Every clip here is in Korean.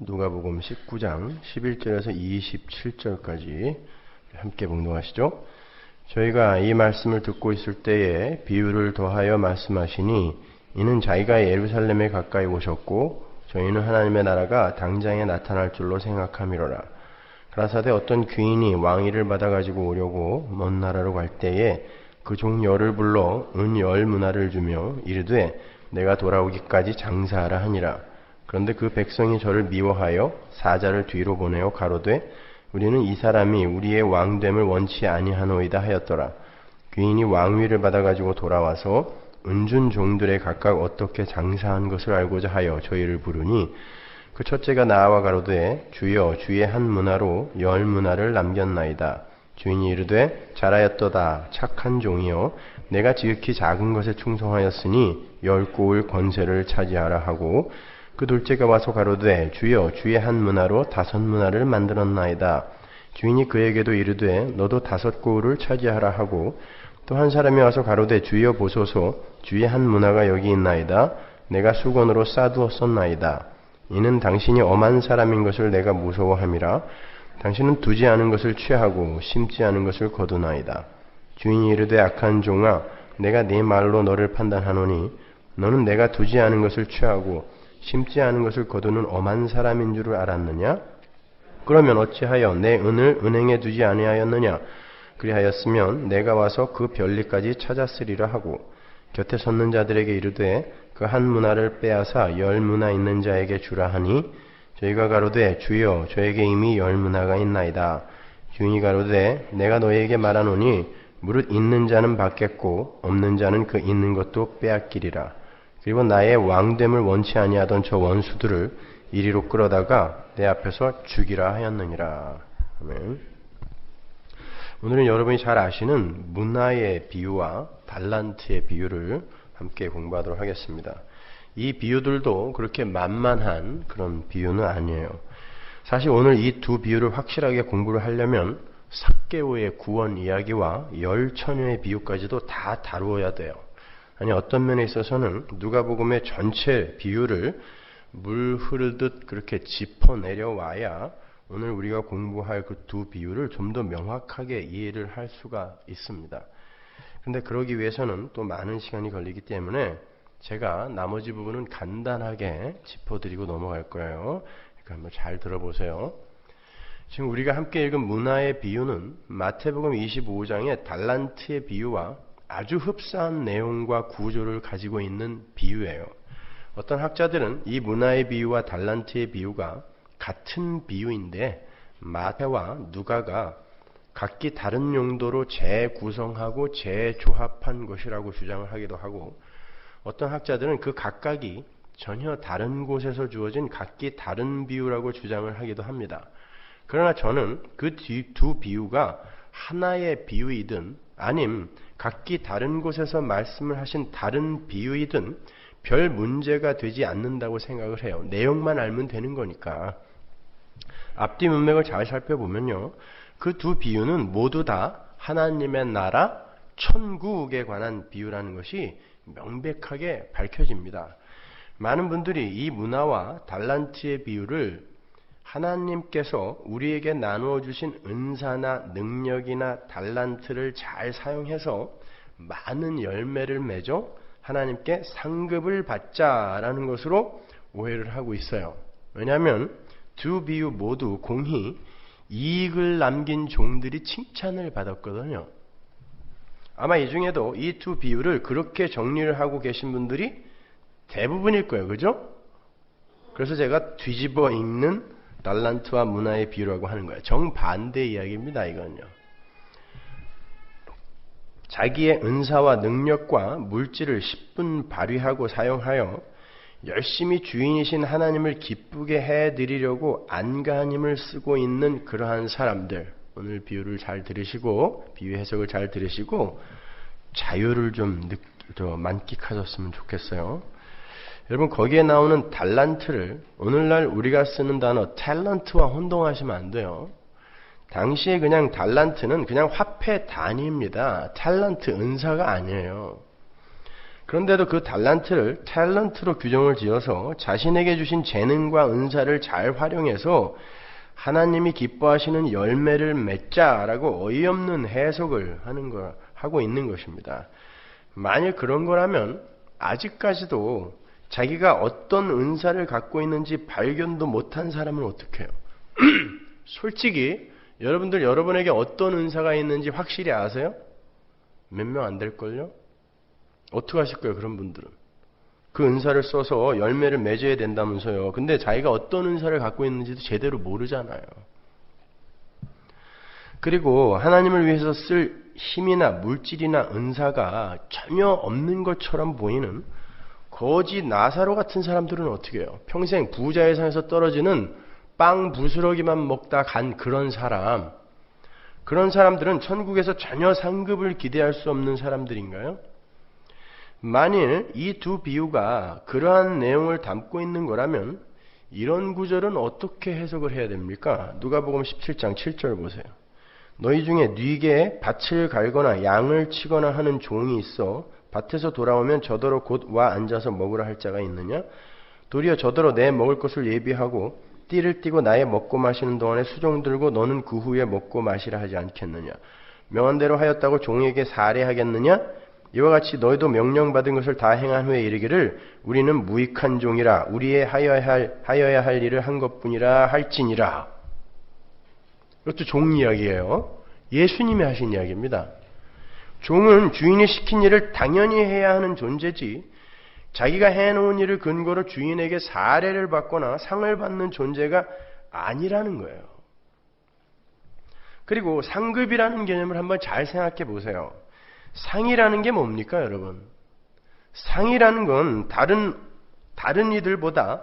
누가복음 19장 11절에서 27절까지 함께 봉독하시죠. 저희가 이 말씀을 듣고 있을 때에 비유를 더하여 말씀하시니 이는 자기가 예루살렘에 가까이 오셨고 저희는 하나님의 나라가 당장에 나타날 줄로 생각함이로라. 가라사대 어떤 귀인이 왕위를 받아 가지고 오려고 먼 나라로 갈 때에 그 종 열을 불러 은 10문화를 주며 이르되 내가 돌아오기까지 장사하라 하니라. 그런데 그 백성이 저를 미워하여 사자를 뒤로 보내어 가로되 우리는 이 사람이 우리의 왕됨을 원치 아니하노이다 하였더라. 귀인이 왕위를 받아가지고 돌아와서 은준 종들의 각각 어떻게 장사한 것을 알고자 하여 저희를 부르니 그 첫째가 나와 가로되 주여 주의 한 문화로 10문화를 남겼나이다. 주인이 이르되 잘하였도다 착한 종이여 내가 지극히 작은 것에 충성하였으니 10고을 권세를 차지하라 하고 그 둘째가 와서 가로되 주여 주의 한 문화로 5문화를 만들었나이다. 주인이 그에게도 이르되 너도 5고을을 차지하라 하고 또 한 사람이 와서 가로되 주여 보소서 주의 한 문화가 여기 있나이다. 내가 수건으로 싸두었었나이다. 이는 당신이 엄한 사람인 것을 내가 무서워함이라. 당신은 두지 않은 것을 취하고 심지 않은 것을 거두나이다. 주인이 이르되 악한 종아 내가 네 말로 너를 판단하노니 너는 내가 두지 않은 것을 취하고 심지 않은 것을 거두는 엄한 사람인 줄을 알았느냐? 그러면 어찌하여 내 은을 은행에 두지 아니하였느냐? 그리하였으면 내가 와서 그 별리까지 찾았으리라 하고 곁에 섰는 자들에게 이르되 그 한 문화를 빼앗아 10문화 있는 자에게 주라 하니 저희가 가로되 주여 저에게 이미 10문화가 있나이다. 주인이 가로되 내가 너희에게 말하노니 무릇 있는 자는 받겠고 없는 자는 그 있는 것도 빼앗기리라. 그리고 나의 왕됨을 원치 아니하던 저 원수들을 이리로 끌어다가 내 앞에서 죽이라 하였느니라. 아멘. 오늘은 여러분이 잘 아시는 문화의 비유와 달란트의 비유를 함께 공부하도록 하겠습니다. 이 비유들도 그렇게 만만한 그런 비유는 아니에요. 사실 오늘 이 두 비유를 확실하게 공부를 하려면 삭개오의 구원 이야기와 10처녀의 비유까지도 다 다루어야 돼요. 아니 어떤 면에 있어서는 누가복음의 전체 비유를 물 흐르듯 그렇게 짚어내려와야 오늘 우리가 공부할 그 두 비유를 좀 더 명확하게 이해를 할 수가 있습니다. 그런데 그러기 위해서는 또 많은 시간이 걸리기 때문에 제가 나머지 부분은 간단하게 짚어드리고 넘어갈 거예요. 그러니까 한번 잘 들어보세요. 지금 우리가 함께 읽은 문화의 비유는 마태복음 25장의 달란트의 비유와 아주 흡사한 내용과 구조를 가지고 있는 비유예요. 어떤 학자들은 이 문화의 비유와 달란트의 비유가 같은 비유인데 마태와 누가가 각기 다른 용도로 재구성하고 재조합한 것이라고 주장을 하기도 하고 어떤 학자들은 그 각각이 전혀 다른 곳에서 주어진 각기 다른 비유라고 주장을 하기도 합니다. 그러나 저는 그 두 비유가 하나의 비유이든 아님 각기 다른 곳에서 말씀을 하신 다른 비유이든 별 문제가 되지 않는다고 생각을 해요. 내용만 알면 되는 거니까. 앞뒤 문맥을 잘 살펴보면요. 그 두 비유는 모두 다 하나님의 나라, 천국에 관한 비유라는 것이 명백하게 밝혀집니다. 많은 분들이 이 문화와 달란트의 비유를 하나님께서 우리에게 나누어 주신 은사나 능력이나 달란트를 잘 사용해서 많은 열매를 맺어 하나님께 상급을 받자라는 것으로 오해를 하고 있어요. 왜냐하면 두 비유 모두 공히 이익을 남긴 종들이 칭찬을 받았거든요. 아마 이 중에도 이 두 비유를 그렇게 정리를 하고 계신 분들이 대부분일 거예요. 그죠? 그래서 제가 뒤집어 읽는 달란트와 문화의 비유라고 하는 거예요. 정반대 이야기입니다. 이건요. 자기의 은사와 능력과 물질을 10분 발휘하고 사용하여 열심히 주인이신 하나님을 기쁘게 해드리려고 안간힘을 쓰고 있는 그러한 사람들, 오늘 비유를 잘 들으시고 비유 해석을 잘 들으시고 자유를 좀 만끽하셨으면 좋겠어요. 여러분 거기에 나오는 달란트를 오늘날 우리가 쓰는 단어 탤런트와 혼동하시면 안 돼요. 당시에 그냥 달란트는 그냥 화폐 단위입니다. 탤런트 은사가 아니에요. 그런데도 그 달란트를 탤런트로 규정을 지어서 자신에게 주신 재능과 은사를 잘 활용해서 하나님이 기뻐하시는 열매를 맺자라고 어이없는 해석을 하고 있는 것입니다. 만일 그런 거라면 아직까지도 자기가 어떤 은사를 갖고 있는지 발견도 못한 사람은 어떻게 해요? 솔직히 여러분들 여러분에게 어떤 은사가 있는지 확실히 아세요? 몇 명 안 될걸요? 어떻게 하실 거예요, 그런 분들은? 그 은사를 써서 열매를 맺어야 된다면서요. 근데 자기가 어떤 은사를 갖고 있는지도 제대로 모르잖아요. 그리고 하나님을 위해서 쓸 힘이나 물질이나 은사가 전혀 없는 것처럼 보이는 거지 나사로 같은 사람들은 어떻게 해요? 평생 부자의 상에서 떨어지는 빵 부스러기만 먹다 간 그런 사람. 그런 사람들은 천국에서 전혀 상급을 기대할 수 없는 사람들인가요? 만일 이 두 비유가 그러한 내용을 담고 있는 거라면 이런 구절은 어떻게 해석을 해야 됩니까? 누가복음 17장 7절 보세요. 너희 중에 뉘게 밭을 갈거나 양을 치거나 하는 종이 있어 밭에서 돌아오면 저더러 곧 와 앉아서 먹으라 할 자가 있느냐? 도리어 저더러 내 먹을 것을 예비하고 띠를 띠고 나의 먹고 마시는 동안에 수종 들고 너는 그 후에 먹고 마시라 하지 않겠느냐? 명한 대로 하였다고 종에게 살해하겠느냐? 이와 같이 너희도 명령받은 것을 다 행한 후에 이르기를 우리는 무익한 종이라 우리의 하여야 할 일을 한 것뿐이라 할지니라. 이것도 종 이야기예요. 예수님이 하신 이야기입니다. 종은 주인이 시킨 일을 당연히 해야 하는 존재지 자기가 해놓은 일을 근거로 주인에게 사례를 받거나 상을 받는 존재가 아니라는 거예요. 그리고 상급이라는 개념을 한번 잘 생각해 보세요. 상이라는 게 뭡니까, 여러분? 상이라는 건 다른 이들보다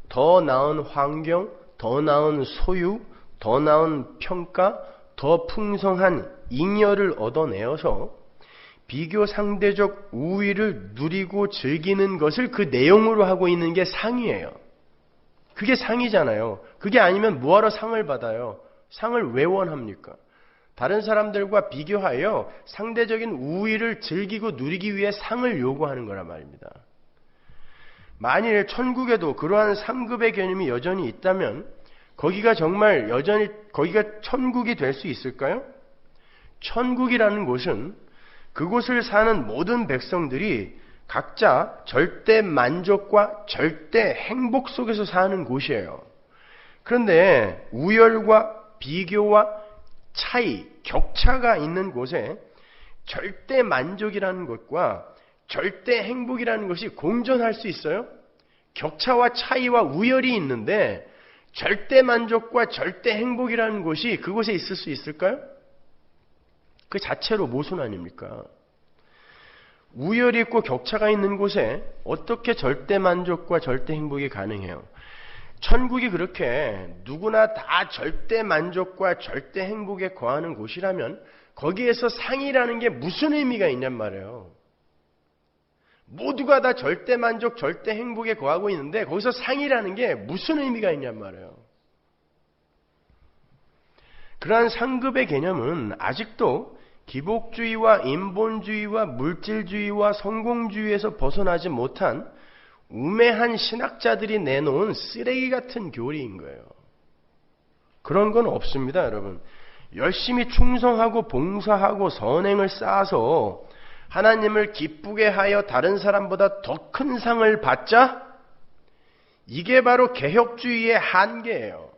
더 나은 환경, 더 나은 소유, 더 나은 평가, 더 풍성한 잉여를 얻어내어서 비교 상대적 우위를 누리고 즐기는 것을 그 내용으로 하고 있는 게 상이에요. 그게 상이잖아요. 그게 아니면 뭐하러 상을 받아요? 상을 왜 원합니까? 다른 사람들과 비교하여 상대적인 우위를 즐기고 누리기 위해 상을 요구하는 거란 말입니다. 만일 천국에도 그러한 상급의 개념이 여전히 있다면 거기가 정말 여전히 거기가 천국이 될 수 있을까요? 천국이라는 곳은 그곳을 사는 모든 백성들이 각자 절대 만족과 절대 행복 속에서 사는 곳이에요. 그런데 우열과 비교와 차이, 격차가 있는 곳에 절대 만족이라는 것과 절대 행복이라는 것이 공존할 수 있어요? 격차와 차이와 우열이 있는데 절대 만족과 절대 행복이라는 것이 그곳에 있을 수 있을까요? 그 자체로 모순 아닙니까? 우열이 있고 격차가 있는 곳에 어떻게 절대 만족과 절대 행복이 가능해요? 천국이 그렇게 누구나 다 절대 만족과 절대 행복에 거하는 곳이라면 거기에서 상이라는 게 무슨 의미가 있냔 말이에요. 모두가 다 절대 만족, 절대 행복에 거하고 있는데 거기서 상이라는 게 무슨 의미가 있냔 말이에요. 그러한 상급의 개념은 아직도 기복주의와 인본주의와 물질주의와 성공주의에서 벗어나지 못한 우매한 신학자들이 내놓은 쓰레기 같은 교리인 거예요. 그런 건 없습니다, 여러분. 열심히 충성하고 봉사하고 선행을 쌓아서 하나님을 기쁘게 하여 다른 사람보다 더 큰 상을 받자? 이게 바로 개혁주의의 한계예요.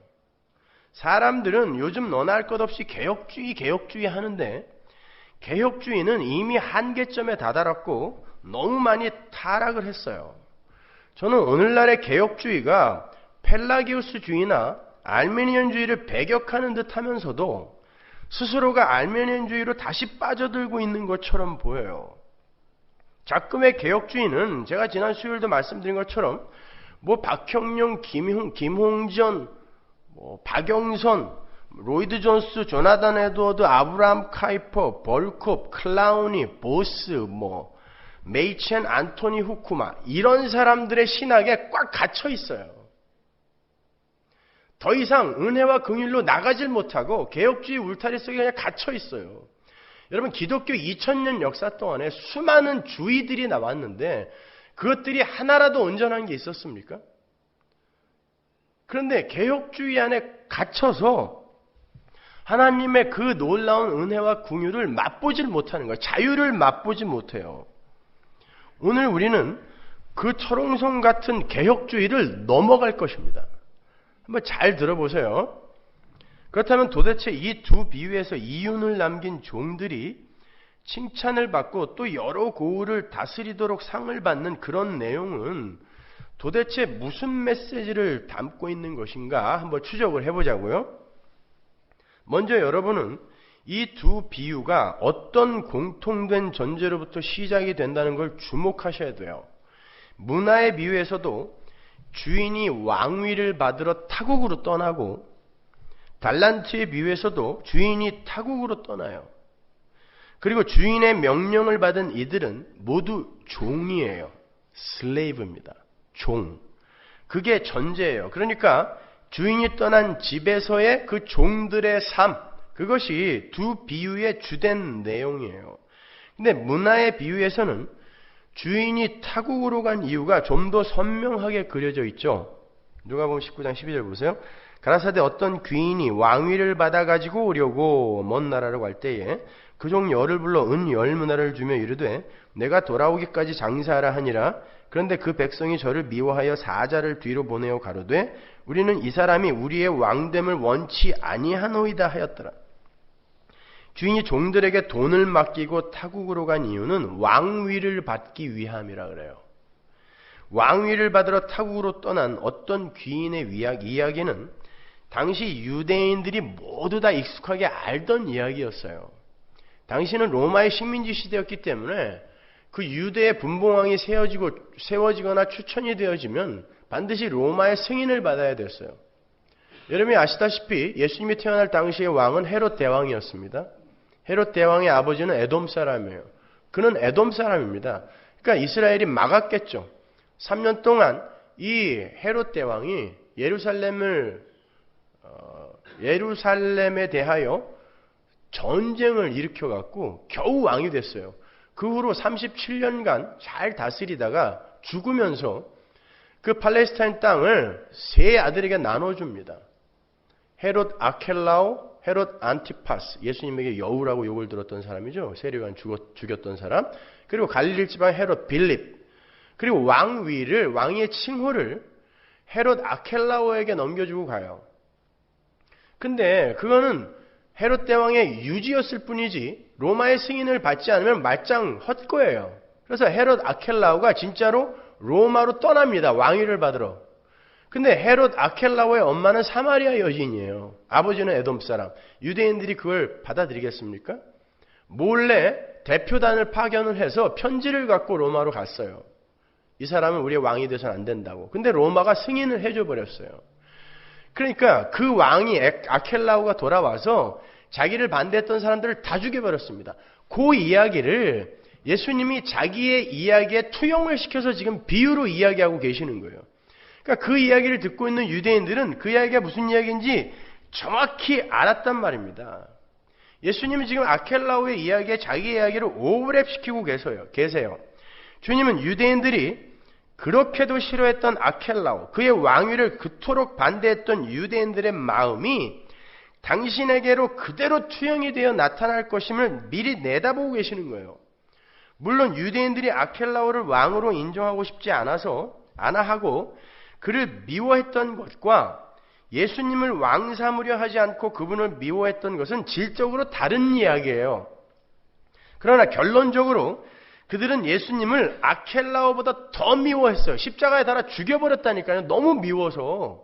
사람들은 요즘 너나 할 것 없이 개혁주의 하는데 개혁주의는 이미 한계점에 다다랐고 너무 많이 타락을 했어요. 저는 오늘날의 개혁주의가 펠라기우스주의나 알메니언주의를 배격하는 듯 하면서도 스스로가 알메니언주의로 다시 빠져들고 있는 것처럼 보여요. 작금의 개혁주의는 제가 지난 수요일도 말씀드린 것처럼 박형룡, 김홍전, 박영선, 로이드 존스, 조나단 에드워드, 아브라함 카이퍼, 벌콥, 클라우니, 보스, 메이첸, 안토니 후쿠마 이런 사람들의 신학에 꽉 갇혀 있어요. 더 이상 은혜와 긍휼로 나가질 못하고 개혁주의 울타리 속에 그냥 갇혀 있어요. 여러분, 기독교 2000년 역사 동안에 수많은 주의들이 나왔는데 그것들이 하나라도 온전한 게 있었습니까? 그런데 개혁주의 안에 갇혀서 하나님의 그 놀라운 은혜와 긍휼을 맛보질 못하는 거예요. 자유를 맛보지 못해요. 오늘 우리는 그 철옹성 같은 개혁주의를 넘어갈 것입니다. 한번 잘 들어보세요. 그렇다면 도대체 이 두 비유에서 이윤을 남긴 종들이 칭찬을 받고 또 여러 고을을 다스리도록 상을 받는 그런 내용은 도대체 무슨 메시지를 담고 있는 것인가 한번 추적을 해보자고요. 먼저 여러분은 이 두 비유가 어떤 공통된 전제로부터 시작이 된다는 걸 주목하셔야 돼요. 문화의 비유에서도 주인이 왕위를 받으러 타국으로 떠나고 달란트의 비유에서도 주인이 타국으로 떠나요. 그리고 주인의 명령을 받은 이들은 모두 종이에요. 슬레이브입니다. 종. 그게 전제예요. 그러니까 주인이 떠난 집에서의 그 종들의 삶, 그것이 두 비유의 주된 내용이에요. 근데 문화의 비유에서는 주인이 타국으로 간 이유가 좀 더 선명하게 그려져 있죠. 누가복음 19장 12절 보세요. 가라사대 어떤 귀인이 왕위를 받아가지고 오려고 먼 나라로 갈 때에 그 종 열을 불러 은 10문화를 주며 이르되 내가 돌아오기까지 장사하라 하니라. 그런데 그 백성이 저를 미워하여 사자를 뒤로 보내어 가로되 우리는 이 사람이 우리의 왕됨을 원치 아니하노이다 하였더라. 주인이 종들에게 돈을 맡기고 타국으로 간 이유는 왕위를 받기 위함이라 그래요. 왕위를 받으러 타국으로 떠난 어떤 귀인의 이야기는 당시 유대인들이 모두 다 익숙하게 알던 이야기였어요. 당시는 로마의 식민지 시대였기 때문에 그 유대의 분봉왕이 세워지거나 추천이 되어지면 반드시 로마의 승인을 받아야 됐어요. 여러분이 아시다시피 예수님이 태어날 당시의 왕은 헤롯 대왕이었습니다. 헤롯 대왕의 아버지는 에돔 사람이에요. 그는 에돔 사람입니다. 그러니까 이스라엘이 막았겠죠. 3년 동안 이 헤롯 대왕이 예루살렘에 대하여 전쟁을 일으켜갖고 겨우 왕이 됐어요. 그 후로 37년간 잘 다스리다가 죽으면서 그 팔레스타인 땅을 세 아들에게 나눠줍니다. 헤롯 아켈라오, 헤롯 안티파스, 예수님에게 여우라고 욕을 들었던 사람이죠. 세례요한 죽였던 사람. 그리고 갈릴리 지방 헤롯 빌립. 그리고 왕위의 칭호를 헤롯 아켈라오에게 넘겨주고 가요. 근데 그거는 헤롯 대왕의 유지였을 뿐이지 로마의 승인을 받지 않으면 말짱 헛거예요. 그래서 헤롯 아켈라오가 진짜로 로마로 떠납니다. 왕위를 받으러. 근데 헤롯 아켈라오의 엄마는 사마리아 여인이에요. 아버지는 에돔 사람. 유대인들이 그걸 받아들이겠습니까? 몰래 대표단을 파견을 해서 편지를 갖고 로마로 갔어요. 이 사람은 우리의 왕이 돼서는 안 된다고. 근데 로마가 승인을 해줘 버렸어요. 그러니까 그 왕이 아켈라오가 돌아와서 자기를 반대했던 사람들을 다 죽여버렸습니다. 그 이야기를 예수님이 자기의 이야기에 투영을 시켜서 지금 비유로 이야기하고 계시는 거예요. 그러니까 그 이야기를 듣고 있는 유대인들은 그 이야기가 무슨 이야기인지 정확히 알았단 말입니다. 예수님은 지금 아켈라오의 이야기에 자기 이야기를 오버랩시키고 계세요. 주님은 유대인들이 그렇게도 싫어했던 아켈라오, 그의 왕위를 그토록 반대했던 유대인들의 마음이 당신에게로 그대로 투영이 되어 나타날 것임을 미리 내다보고 계시는 거예요. 물론 유대인들이 아켈라오를 왕으로 인정하고 싶지 않아 하고 그를 미워했던 것과 예수님을 왕 삼으려 하지 않고 그분을 미워했던 것은 질적으로 다른 이야기예요. 그러나 결론적으로 그들은 예수님을 아켈라오보다 더 미워했어요. 십자가에 달아 죽여버렸다니까요. 너무 미워서.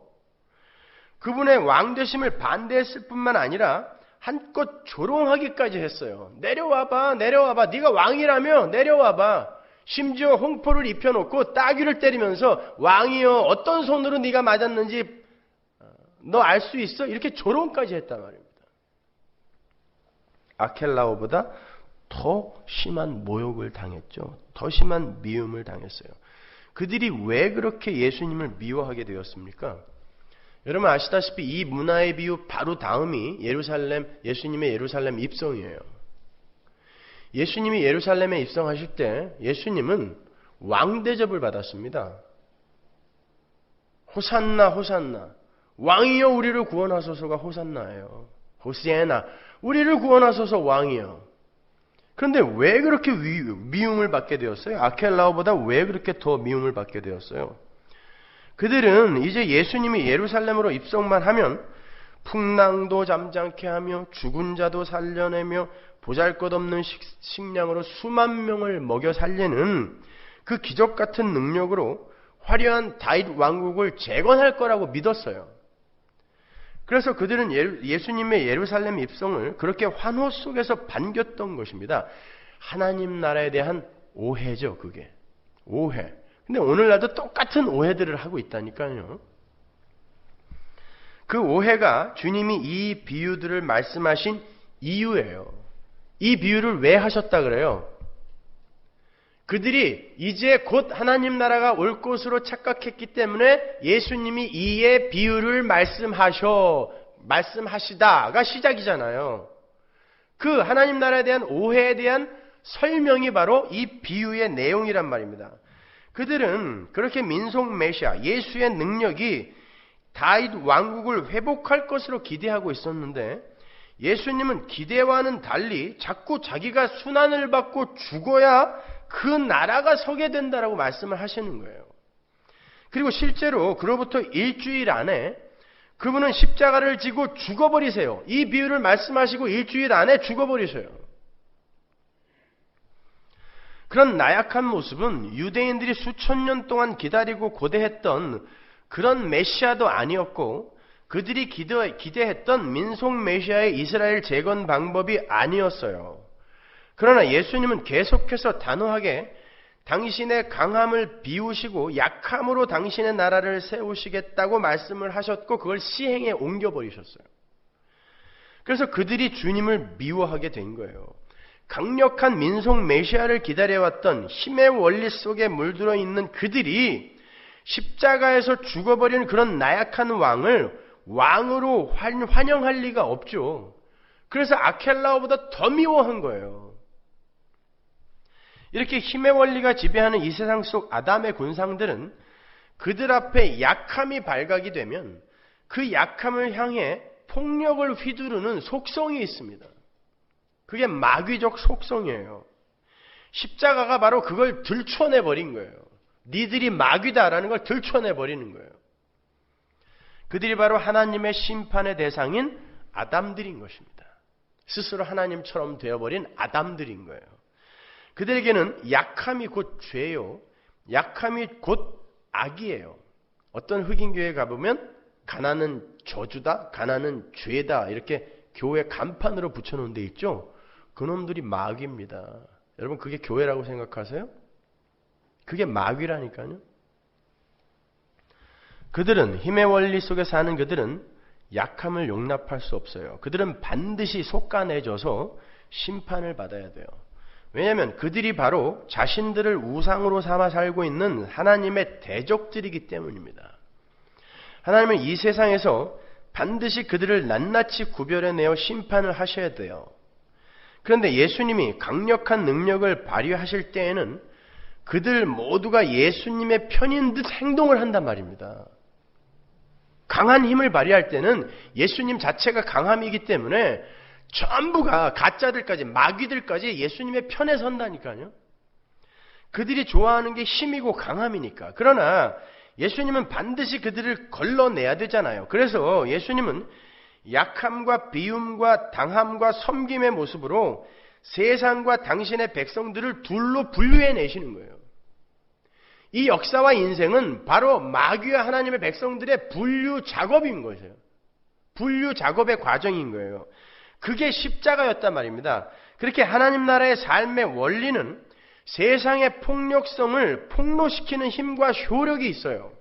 그분의 왕되심을 반대했을 뿐만 아니라 한껏 조롱하기까지 했어요. 내려와봐. 네가 왕이라며 내려와봐. 심지어 홍포를 입혀놓고 따귀를 때리면서 왕이여 어떤 손으로 네가 맞았는지 너 알 수 있어? 이렇게 조롱까지 했단 말입니다. 아켈라오보다 더 심한 모욕을 당했죠. 더 심한 미움을 당했어요. 그들이 왜 그렇게 예수님을 미워하게 되었습니까? 여러분 아시다시피 이 문화의 비유 바로 다음이 예수님의 예루살렘 입성이에요. 예수님이 예루살렘에 입성하실 때 예수님은 왕 대접을 받았습니다. 호산나 호산나, 왕이여 우리를 구원하소서가 호산나예요. 호시에나, 우리를 구원하소서 왕이여. 그런데 왜 그렇게 미움을 받게 되었어요? 아켈라오보다 왜 그렇게 더 미움을 받게 되었어요? 그들은 이제 예수님이 예루살렘으로 입성만 하면 풍랑도 잠잠케 하며 죽은 자도 살려내며 보잘것없는 식량으로 수만 명을 먹여 살리는 그 기적 같은 능력으로 화려한 다윗 왕국을 재건할 거라고 믿었어요. 그래서 그들은 예수님의 예루살렘 입성을 그렇게 환호 속에서 반겼던 것입니다. 하나님 나라에 대한 오해죠, 그게. 오해. 근데 오늘날도 똑같은 오해들을 하고 있다니까요. 그 오해가 주님이 이 비유들을 말씀하신 이유예요. 이 비유를 왜 하셨다 그래요? 그들이 이제 곧 하나님 나라가 올 것으로 착각했기 때문에 예수님이 이의 비유를 말씀하시다가 시작이잖아요. 그 하나님 나라에 대한 오해에 대한 설명이 바로 이 비유의 내용이란 말입니다. 그들은 그렇게 민속 메시아, 예수의 능력이 다윗 왕국을 회복할 것으로 기대하고 있었는데 예수님은 기대와는 달리 자꾸 자기가 순환을 받고 죽어야 그 나라가 서게 된다라고 말씀을 하시는 거예요. 그리고 실제로 그로부터 일주일 안에 그분은 십자가를 지고 죽어버리세요. 이 비유를 말씀하시고 일주일 안에 죽어버리세요. 그런 나약한 모습은 유대인들이 수천 년 동안 기다리고 고대했던 그런 메시아도 아니었고 그들이 기대했던 민속 메시아의 이스라엘 재건 방법이 아니었어요. 그러나 예수님은 계속해서 단호하게 당신의 강함을 비우시고 약함으로 당신의 나라를 세우시겠다고 말씀을 하셨고 그걸 시행에 옮겨버리셨어요. 그래서 그들이 주님을 미워하게 된 거예요. 강력한 민속 메시아를 기다려왔던 힘의 원리 속에 물들어 있는 그들이 십자가에서 죽어버린 그런 나약한 왕을 왕으로 환영할 리가 없죠. 그래서 아켈라오보다 더 미워한 거예요. 이렇게 힘의 원리가 지배하는 이 세상 속 아담의 군상들은 그들 앞에 약함이 발각이 되면 그 약함을 향해 폭력을 휘두르는 속성이 있습니다. 그게 마귀적 속성이에요. 십자가가 바로 그걸 들춰내버린 거예요. 니들이 마귀다라는 걸 들춰내버리는 거예요. 그들이 바로 하나님의 심판의 대상인 아담들인 것입니다. 스스로 하나님처럼 되어버린 아담들인 거예요. 그들에게는 약함이 곧 죄요. 약함이 곧 악이에요. 어떤 흑인 교회에 가보면 가난은 저주다, 가난은 죄다 이렇게 교회 간판으로 붙여놓은 데 있죠. 그놈들이 마귀입니다. 여러분 그게 교회라고 생각하세요? 그게 마귀라니까요. 그들은 힘의 원리 속에 사는 그들은 약함을 용납할 수 없어요. 그들은 반드시 속가내져서 심판을 받아야 돼요. 왜냐하면 그들이 바로 자신들을 우상으로 삼아 살고 있는 하나님의 대적들이기 때문입니다. 하나님은 이 세상에서 반드시 그들을 낱낱이 구별해내어 심판을 하셔야 돼요. 그런데 예수님이 강력한 능력을 발휘하실 때에는 그들 모두가 예수님의 편인 듯 행동을 한단 말입니다. 강한 힘을 발휘할 때는 예수님 자체가 강함이기 때문에 전부가 가짜들까지 마귀들까지 예수님의 편에 선다니까요. 그들이 좋아하는 게 힘이고 강함이니까. 그러나 예수님은 반드시 그들을 걸러내야 되잖아요. 그래서 예수님은 약함과 비움과 당함과 섬김의 모습으로 세상과 당신의 백성들을 둘로 분류해내시는 거예요. 이 역사와 인생은 바로 마귀와 하나님의 백성들의 분류 작업인 거예요. 분류 작업의 과정인 거예요. 그게 십자가였단 말입니다. 그렇게 하나님 나라의 삶의 원리는 세상의 폭력성을 폭로시키는 힘과 효력이 있어요.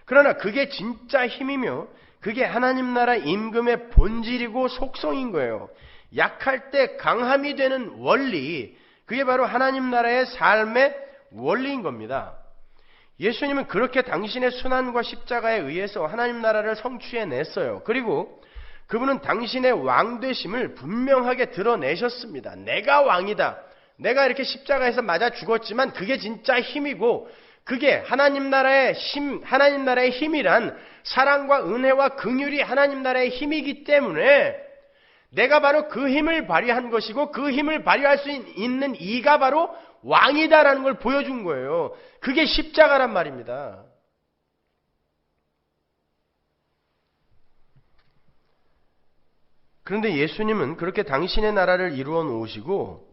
그러나 그게 진짜 힘이며 그게 하나님 나라 임금의 본질이고 속성인 거예요. 약할 때 강함이 되는 원리, 그게 바로 하나님 나라의 삶의 원리인 겁니다. 예수님은 그렇게 당신의 순환과 십자가에 의해서 하나님 나라를 성취해냈어요. 그리고 그분은 당신의 왕되심을 분명하게 드러내셨습니다. 내가 왕이다. 내가 이렇게 십자가에서 맞아 죽었지만 그게 진짜 힘이고, 그게 하나님 나라의 힘이란 사랑과 은혜와 긍휼이 하나님 나라의 힘이기 때문에 내가 바로 그 힘을 발휘한 것이고, 그 힘을 발휘할 수 있는 이가 바로 왕이다라는 걸 보여준 거예요. 그게 십자가란 말입니다. 그런데 예수님은 그렇게 당신의 나라를 이루어 놓으시고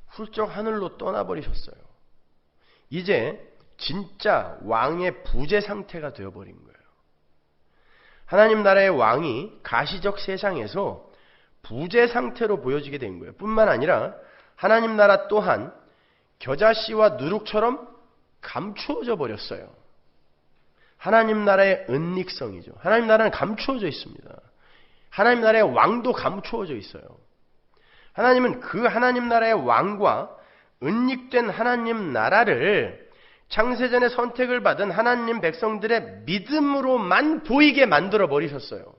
훌쩍 하늘로 떠나버리셨어요. 이제 진짜 왕의 부재 상태가 되어버린 거예요. 하나님 나라의 왕이 가시적 세상에서 부재 상태로 보여지게 된 거예요. 뿐만 아니라 하나님 나라 또한 겨자씨와 누룩처럼 감추어져 버렸어요. 하나님 나라의 은닉성이죠. 하나님 나라는 감추어져 있습니다. 하나님 나라의 왕도 감추어져 있어요. 하나님은 그 하나님 나라의 왕과 은닉된 하나님 나라를 창세전에 선택을 받은 하나님 백성들의 믿음으로만 보이게 만들어 버리셨어요.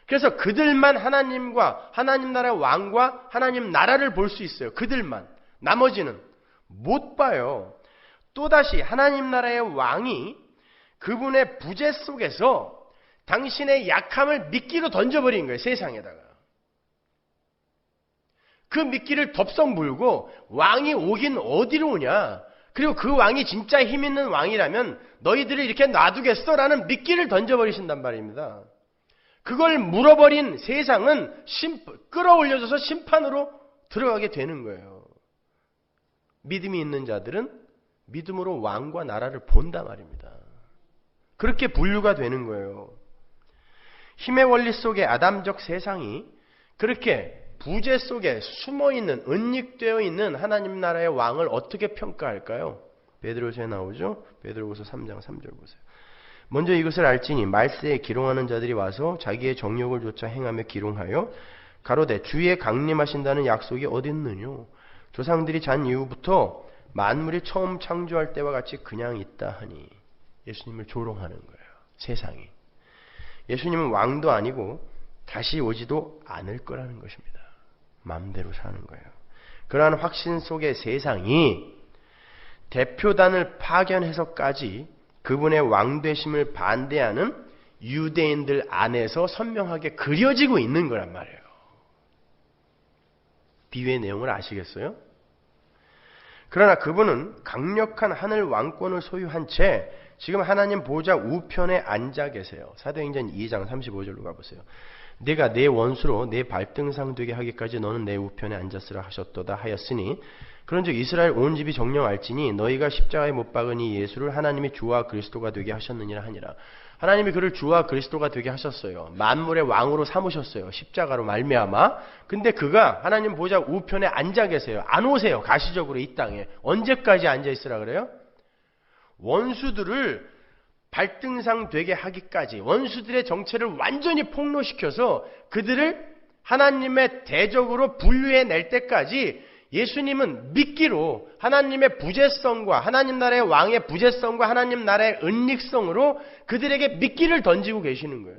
그래서 그들만 하나님과 하나님 나라의 왕과 하나님 나라를 볼 수 있어요. 그들만. 나머지는 못 봐요. 또다시 하나님 나라의 왕이 그분의 부재 속에서 당신의 약함을 미끼로 던져버린 거예요. 세상에다가. 그 미끼를 덥석 물고 왕이 오긴 어디로 오냐. 그리고 그 왕이 진짜 힘 있는 왕이라면 너희들을 이렇게 놔두겠어? 라는 미끼를 던져버리신단 말입니다. 그걸 물어버린 세상은 끌어올려져서 심판으로 들어가게 되는 거예요. 믿음이 있는 자들은 믿음으로 왕과 나라를 본단 말입니다. 그렇게 분류가 되는 거예요. 힘의 원리 속의 아담적 세상이 그렇게 부재 속에 숨어있는, 은닉되어 있는 하나님 나라의 왕을 어떻게 평가할까요? 베드로서에 나오죠? 베드로후서 3장 3절 보세요. 먼저 이것을 알지니 말세에 기롱하는 자들이 와서 자기의 정욕을 조차 행하며 기롱하여 가로되 주의 강림하신다는 약속이 어디 있느뇨? 조상들이 잔 이후부터 만물이 처음 창조할 때와 같이 그냥 있다 하니. 예수님을 조롱하는 거예요. 세상이. 예수님은 왕도 아니고 다시 오지도 않을 거라는 것입니다. 마음대로 사는 거예요. 그러한 확신 속의 세상이 대표단을 파견해서까지 그분의 왕되심을 반대하는 유대인들 안에서 선명하게 그려지고 있는 거란 말이에요. 비유의 내용을 아시겠어요? 그러나 그분은 강력한 하늘 왕권을 소유한 채 지금 하나님 보좌 우편에 앉아 계세요. 사도행전 2장 35절로 가보세요. 내가 내 원수로 내 발등상 되게 하기까지 너는 내 우편에 앉았으라 하셨도다 하였으니 그런즉 이스라엘 온 집이 정령 알지니 너희가 십자가에 못 박은 이 예수를 하나님이 주와 그리스도가 되게 하셨느니라 하니라. 하나님이 그를 주와 그리스도가 되게 하셨어요. 만물의 왕으로 삼으셨어요. 십자가로 말미암아. 근데 그가 하나님 보좌 우편에 앉아 계세요. 안 오세요. 가시적으로 이 땅에. 언제까지 앉아 있으라 그래요? 원수들을 발등상 되게 하기까지, 원수들의 정체를 완전히 폭로시켜서 그들을 하나님의 대적으로 분류해낼 때까지 예수님은 미끼로 하나님의 부재성과 하나님 나라의 왕의 부재성과 하나님 나라의 은닉성으로 그들에게 미끼를 던지고 계시는 거예요.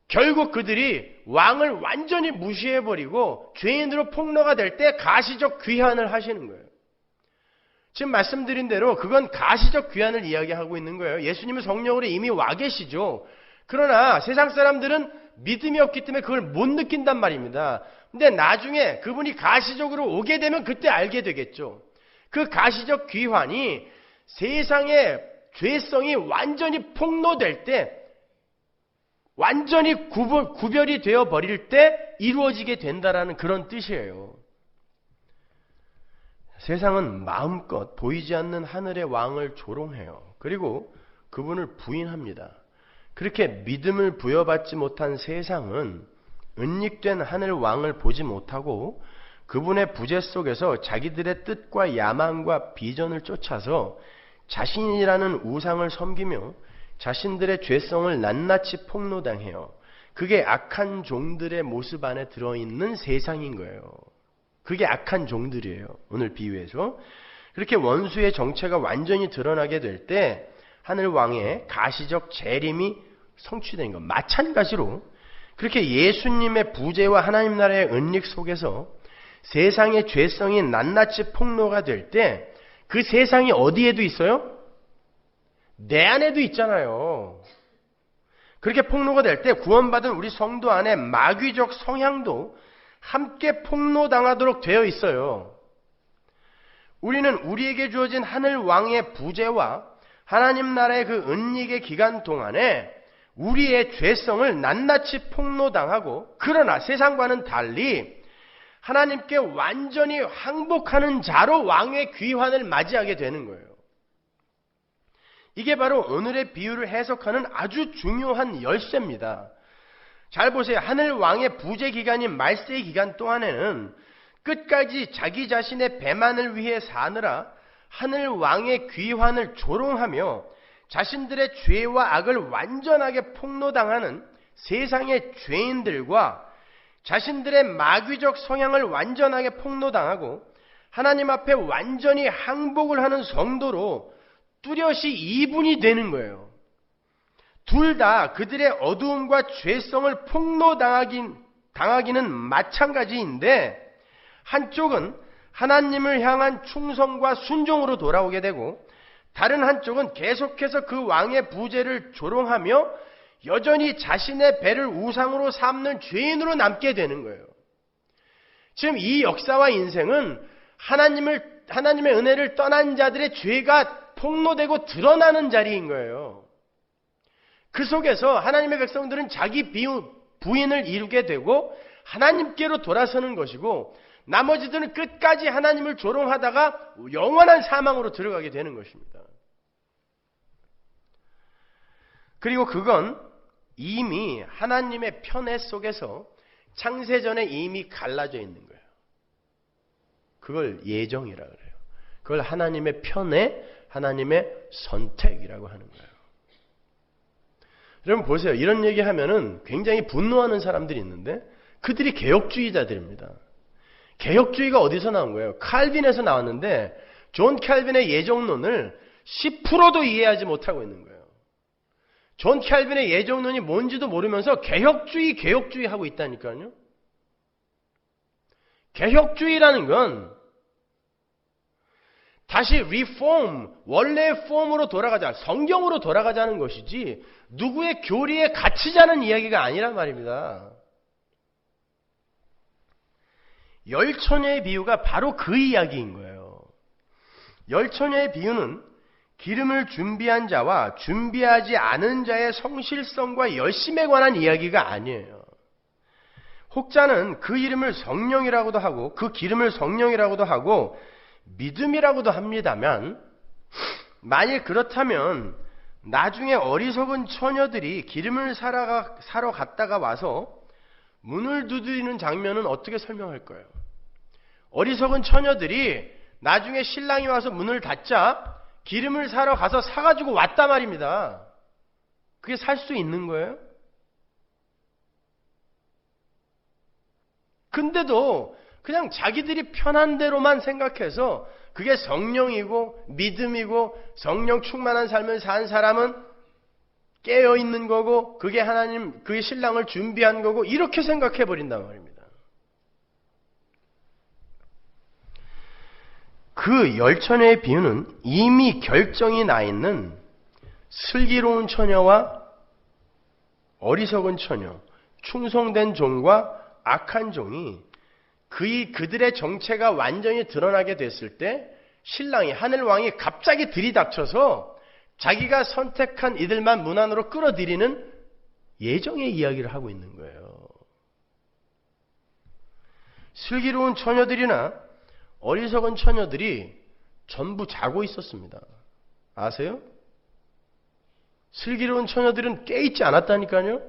결국 그들이 왕을 완전히 무시해버리고 죄인으로 폭로가 될 때 가시적 귀환을 하시는 거예요. 지금 말씀드린 대로 그건 가시적 귀환을 이야기하고 있는 거예요. 예수님은 성령으로 이미 와 계시죠. 그러나 세상 사람들은 믿음이 없기 때문에 그걸 못 느낀단 말입니다. 근데 나중에 그분이 가시적으로 오게 되면 그때 알게 되겠죠. 그 가시적 귀환이 세상의 죄성이 완전히 폭로될 때, 완전히 구별이 되어 버릴 때 이루어지게 된다라는 그런 뜻이에요. 세상은 마음껏 보이지 않는 하늘의 왕을 조롱해요. 그리고 그분을 부인합니다. 그렇게 믿음을 부여받지 못한 세상은 은닉된 하늘 왕을 보지 못하고 그분의 부재 속에서 자기들의 뜻과 야망과 비전을 쫓아서 자신이라는 우상을 섬기며 자신들의 죄성을 낱낱이 폭로당해요. 그게 악한 종들의 모습 안에 들어있는 세상인 거예요. 그게 악한 종들이에요. 오늘 비유에서. 그렇게 원수의 정체가 완전히 드러나게 될 때 하늘 왕의 가시적 재림이 성취되는 것. 마찬가지로 그렇게 예수님의 부재와 하나님 나라의 은닉 속에서 세상의 죄성이 낱낱이 폭로가 될 때 그 세상이 어디에도 있어요? 내 안에도 있잖아요. 그렇게 폭로가 될 때 구원받은 우리 성도 안에 마귀적 성향도 함께 폭로당하도록 되어 있어요. 우리는 우리에게 주어진 하늘 왕의 부재와 하나님 나라의 그 은닉의 기간 동안에 우리의 죄성을 낱낱이 폭로당하고, 그러나 세상과는 달리 하나님께 완전히 항복하는 자로 왕의 귀환을 맞이하게 되는 거예요. 이게 바로 오늘의 비유를 해석하는 아주 중요한 열쇠입니다. 잘 보세요. 하늘 왕의 부재 기간인 말세의 기간 동안에는 끝까지 자기 자신의 배만을 위해 사느라 하늘 왕의 귀환을 조롱하며 자신들의 죄와 악을 완전하게 폭로당하는 세상의 죄인들과 자신들의 마귀적 성향을 완전하게 폭로당하고 하나님 앞에 완전히 항복을 하는 성도로 뚜렷이 이분이 되는 거예요. 둘 다 그들의 어두움과 죄성을 폭로당하기는 마찬가지인데, 한쪽은 하나님을 향한 충성과 순종으로 돌아오게 되고, 다른 한쪽은 계속해서 그 왕의 부재를 조롱하며 여전히 자신의 배를 우상으로 삼는 죄인으로 남게 되는 거예요. 지금 이 역사와 인생은 하나님의 은혜를 떠난 자들의 죄가 폭로되고 드러나는 자리인 거예요. 그 속에서 하나님의 백성들은 자기 부인을 이루게 되고 하나님께로 돌아서는 것이고, 나머지들은 끝까지 하나님을 조롱하다가 영원한 사망으로 들어가게 되는 것입니다. 그리고 그건 이미 하나님의 편애 속에서 창세전에 이미 갈라져 있는 거예요. 그걸 예정이라 그래요. 그걸 하나님의 편애, 하나님의 선택이라고 하는 거예요. 여러분 보세요. 이런 얘기하면은 굉장히 분노하는 사람들이 있는데 그들이 개혁주의자들입니다. 개혁주의가 어디서 나온 거예요? 칼빈에서 나왔는데 존 칼빈의 예정론을 10%도 이해하지 못하고 있는 거예요. 존 칼빈의 예정론이 뭔지도 모르면서 개혁주의 하고 있다니까요. 개혁주의라는 건 다시 리폼, 원래의 폼으로 돌아가자, 성경으로 돌아가자는 것이지 누구의 교리에 갇히자는 이야기가 아니란 말입니다. 열처녀의 비유가 바로 그 이야기인 거예요. 열처녀의 비유는 기름을 준비한 자와 준비하지 않은 자의 성실성과 열심에 관한 이야기가 아니에요. 혹자는 그 이름을 성령이라고도 하고 그 기름을 성령이라고도 하고 믿음이라고도 합니다만, 만일 그렇다면 나중에 어리석은 처녀들이 기름을 사러 갔다가 와서 문을 두드리는 장면은 어떻게 설명할 거예요? 어리석은 처녀들이 나중에 신랑이 와서 문을 닫자 기름을 사러 가서 사가지고 왔단 말입니다. 그게 살 수 있는 거예요? 근데도 그냥 자기들이 편한 대로만 생각해서 그게 성령이고 믿음이고 성령 충만한 삶을 산 사람은 깨어있는 거고 그게 하나님, 그게 신랑을 준비한 거고 이렇게 생각해 버린단 말입니다. 그 열처녀의 비유는 이미 결정이 나 있는 슬기로운 처녀와 어리석은 처녀, 충성된 종과 악한 종이 그들의 정체가 완전히 드러나게 됐을 때 신랑이, 하늘왕이 갑자기 들이닥쳐서 자기가 선택한 이들만 문 안으로 끌어들이는 예정의 이야기를 하고 있는 거예요. 슬기로운 처녀들이나 어리석은 처녀들이 전부 자고 있었습니다. 아세요? 슬기로운 처녀들은 깨있지 않았다니까요.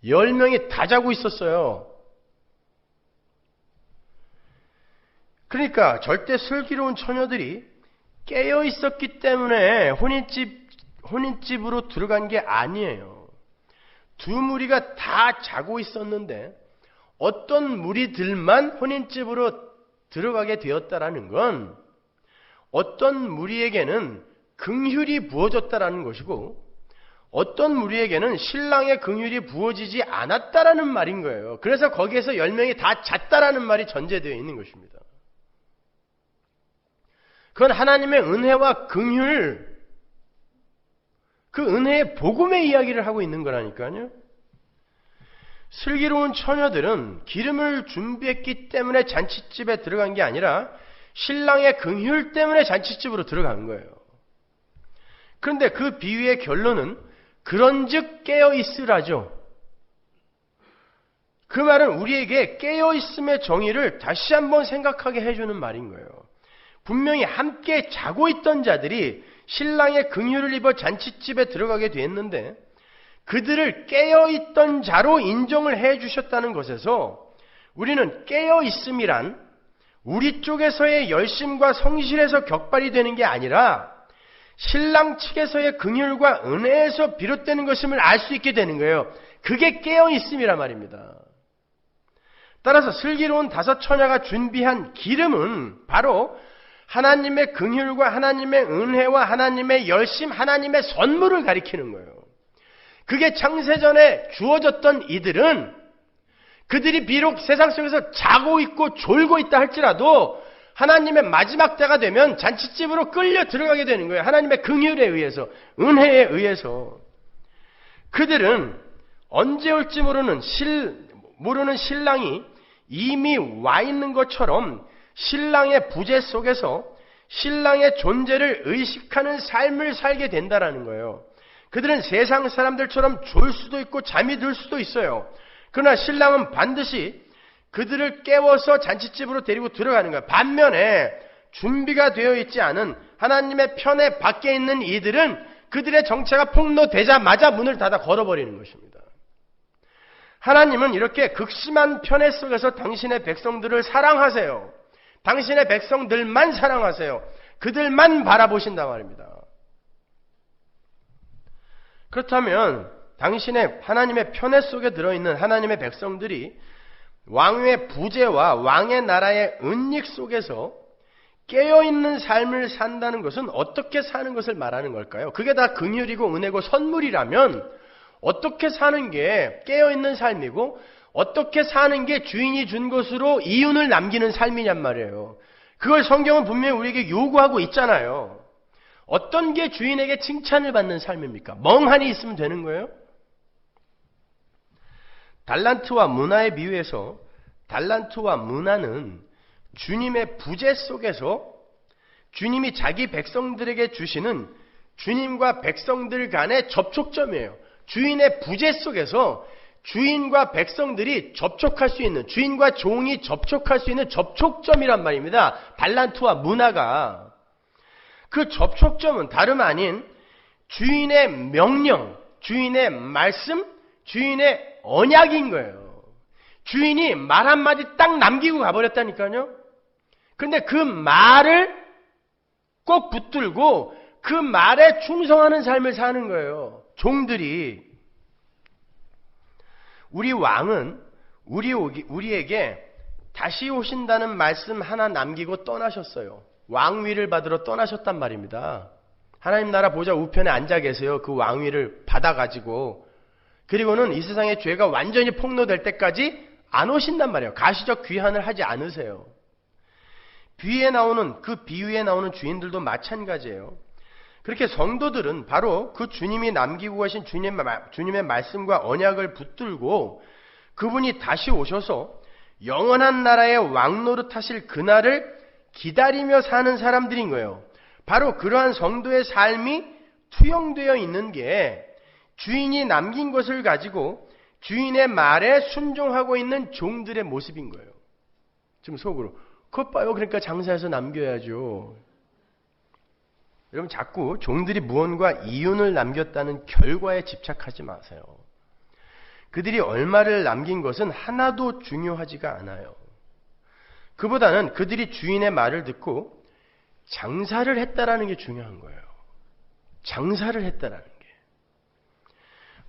10명이 다 자고 있었어요. 그러니까 절대 슬기로운 처녀들이 깨어 있었기 때문에 혼인집으로 들어간 게 아니에요. 두 무리가 다 자고 있었는데 어떤 무리들만 혼인집으로 들어가게 되었다라는 건 어떤 무리에게는 긍휼이 부어졌다라는 것이고 어떤 무리에게는 신랑의 긍휼이 부어지지 않았다라는 말인 거예요. 그래서 거기에서 10명이 다 잤다라는 말이 전제되어 있는 것입니다. 그건 하나님의 은혜와 긍휼, 그 은혜의 복음의 이야기를 하고 있는 거라니까요. 슬기로운 처녀들은 기름을 준비했기 때문에 잔치집에 들어간 게 아니라 신랑의 긍휼 때문에 잔치집으로 들어간 거예요. 그런데 그 비유의 결론은 그런즉 깨어있으라죠. 그 말은 우리에게 깨어있음의 정의를 다시 한번 생각하게 해주는 말인 거예요. 분명히 함께 자고 있던 자들이 신랑의 긍휼을 입어 잔치집에 들어가게 됐는데 그들을 깨어있던 자로 인정을 해주셨다는 것에서 우리는 깨어있음이란 우리 쪽에서의 열심과 성실에서 격발이 되는 게 아니라 신랑 측에서의 긍휼과 은혜에서 비롯되는 것임을 알 수 있게 되는 거예요. 그게 깨어있음이란 말입니다. 따라서 슬기로운 5 처녀가 준비한 기름은 바로 하나님의 긍휼과 하나님의 은혜와 하나님의 열심, 하나님의 선물을 가리키는 거예요. 그게 창세전에 주어졌던 이들은 그들이 비록 세상 속에서 자고 있고 졸고 있다 할지라도 하나님의 마지막 때가 되면 잔치집으로 끌려 들어가게 되는 거예요. 하나님의 긍휼에 의해서, 은혜에 의해서. 그들은 언제 올지 모르는 신랑이 이미 와 있는 것처럼 신랑의 부재 속에서 신랑의 존재를 의식하는 삶을 살게 된다라는 거예요. 그들은 세상 사람들처럼 졸 수도 있고 잠이 들 수도 있어요. 그러나 신랑은 반드시 그들을 깨워서 잔치집으로 데리고 들어가는 거예요. 반면에 준비가 되어 있지 않은 하나님의 편에 밖에 있는 이들은 그들의 정체가 폭로되자마자 문을 닫아 걸어버리는 것입니다. 하나님은 이렇게 극심한 편애 속에서 당신의 백성들을 사랑하세요. 당신의 백성들만 사랑하세요. 그들만 바라보신단 말입니다. 그렇다면 당신의 하나님의 편애 속에 들어있는 하나님의 백성들이 왕의 부재와 왕의 나라의 은닉 속에서 깨어있는 삶을 산다는 것은 어떻게 사는 것을 말하는 걸까요? 그게 다 긍휼이고 은혜고 선물이라면 어떻게 사는 게 깨어있는 삶이고 어떻게 사는 게 주인이 준 것으로 이윤을 남기는 삶이냔 말이에요. 그걸 성경은 분명히 우리에게 요구하고 있잖아요. 어떤 게 주인에게 칭찬을 받는 삶입니까? 멍하니 있으면 되는 거예요? 달란트와 문화의 비유에서 달란트와 문화는 주님의 부재 속에서 주님이 자기 백성들에게 주시는 주님과 백성들 간의 접촉점이에요. 주인의 부재 속에서 주인과 백성들이 접촉할 수 있는, 주인과 종이 접촉할 수 있는 접촉점이란 말입니다. 달란트와 문화가. 그 접촉점은 다름 아닌 주인의 명령, 주인의 말씀, 주인의 언약인 거예요. 주인이 말 한마디 딱 남기고 가버렸다니까요. 근데 그 말을 꼭 붙들고 그 말에 충성하는 삶을 사는 거예요. 종들이. 우리 왕은 우리에게 다시 오신다는 말씀 하나 남기고 떠나셨어요. 왕위를 받으러 떠나셨단 말입니다. 하나님 나라 보좌 우편에 앉아 계세요. 그 왕위를 받아가지고. 그리고는 이 세상의 죄가 완전히 폭로될 때까지 안 오신단 말이에요. 가시적 귀환을 하지 않으세요. 비유에 나오는 주인들도 마찬가지예요. 그렇게 성도들은 바로 그 주님이 남기고 가신 주님의 말씀과 언약을 붙들고 그분이 다시 오셔서 영원한 나라의 왕노릇 하실 그날을 기다리며 사는 사람들인 거예요. 바로 그러한 성도의 삶이 투영되어 있는 게 주인이 남긴 것을 가지고 주인의 말에 순종하고 있는 종들의 모습인 거예요. 지금 속으로 그것 봐요. 그러니까 장사해서 남겨야죠. 여러분 자꾸 종들이 무언가 이윤을 남겼다는 결과에 집착하지 마세요. 그들이 얼마를 남긴 것은 하나도 중요하지가 않아요. 그보다는 그들이 주인의 말을 듣고 장사를 했다라는 게 중요한 거예요. 장사를 했다라는 게.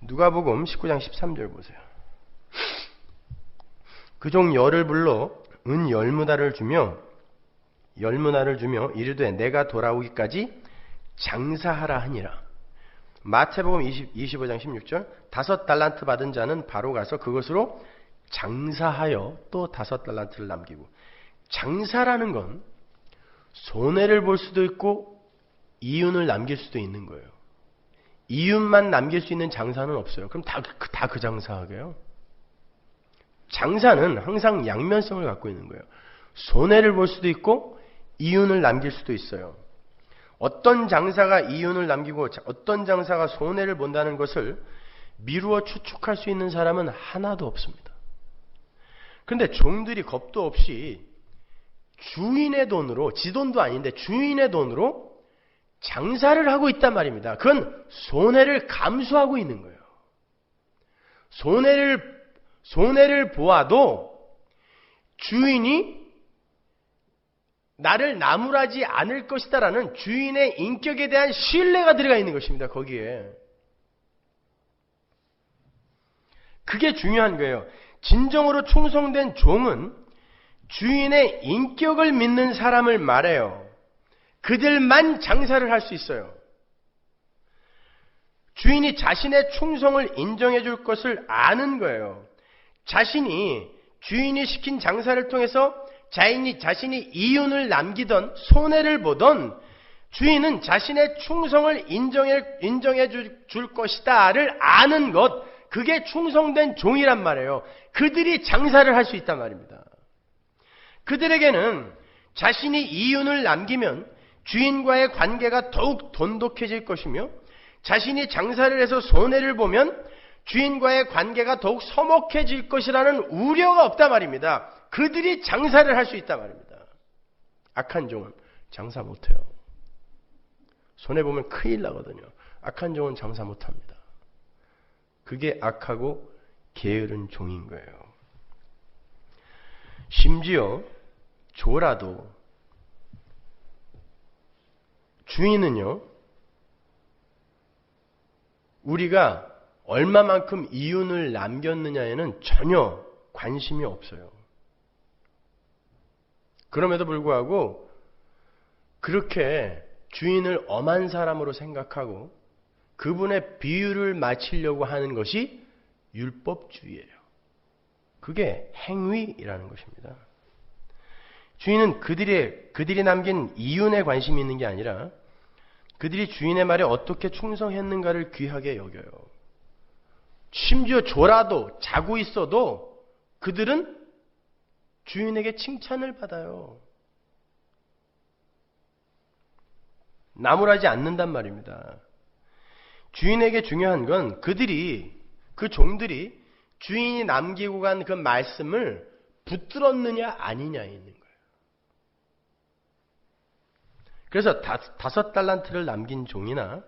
누가복음 19장 13절 보세요. 그 종 열을 불러 은 10무다를 주며 이르되 내가 돌아오기까지 장사하라 하니라. 마태복음 25장 16절 다섯 달란트 받은 자는 바로 가서 그것으로 장사하여 또 다섯 달란트를 남기고. 장사라는 건 손해를 볼 수도 있고 이윤을 남길 수도 있는 거예요. 이윤만 남길 수 있는 장사는 없어요. 그럼 다 그 장사하게요? 장사는 항상 양면성을 갖고 있는 거예요. 손해를 볼 수도 있고 이윤을 남길 수도 있어요. 어떤 장사가 이윤을 남기고 어떤 장사가 손해를 본다는 것을 미루어 추측할 수 있는 사람은 하나도 없습니다. 그런데 종들이 겁도 없이 주인의 돈으로, 지 돈도 아닌데 주인의 돈으로 장사를 하고 있단 말입니다. 그건 손해를 감수하고 있는 거예요. 손해를 보아도 주인이 나를 나무라지 않을 것이다라는 주인의 인격에 대한 신뢰가 들어가 있는 것입니다. 거기에. 그게 중요한 거예요. 진정으로 충성된 종은 주인의 인격을 믿는 사람을 말해요. 그들만 장사를 할 수 있어요. 주인이 자신의 충성을 인정해 줄 것을 아는 거예요. 자신이 주인이 시킨 장사를 통해서 자신이 이윤을 남기던 손해를 보던 주인은 자신의 충성을 인정해 줄 것이다를 아는 것, 그게 충성된 종이란 말이에요. 그들이 장사를 할 수 있단 말입니다. 그들에게는 자신이 이윤을 남기면 주인과의 관계가 더욱 돈독해질 것이며 자신이 장사를 해서 손해를 보면 주인과의 관계가 더욱 서먹해질 것이라는 우려가 없단 말입니다. 그들이 장사를 할 수 있단 말입니다. 악한 종은 장사 못해요. 손해보면 큰일 나거든요. 악한 종은 장사 못합니다. 그게 악하고 게으른 종인 거예요. 심지어 조라도 주인은요, 우리가 얼마만큼 이윤을 남겼느냐에는 전혀 관심이 없어요. 그럼에도 불구하고 그렇게 주인을 엄한 사람으로 생각하고 그분의 비유를 맞추려고 하는 것이 율법주의예요. 그게 행위라는 것입니다. 주인은 그들이 남긴 이윤에 관심이 있는 게 아니라 그들이 주인의 말에 어떻게 충성했는가를 귀하게 여겨요. 심지어 졸아도 자고 있어도 그들은 주인에게 칭찬을 받아요. 나무라지 않는단 말입니다. 주인에게 중요한 건 그 종들이 주인이 남기고 간 그 말씀을 붙들었느냐 아니냐에 있는 거예요. 그래서 5달란트를 남긴 종이나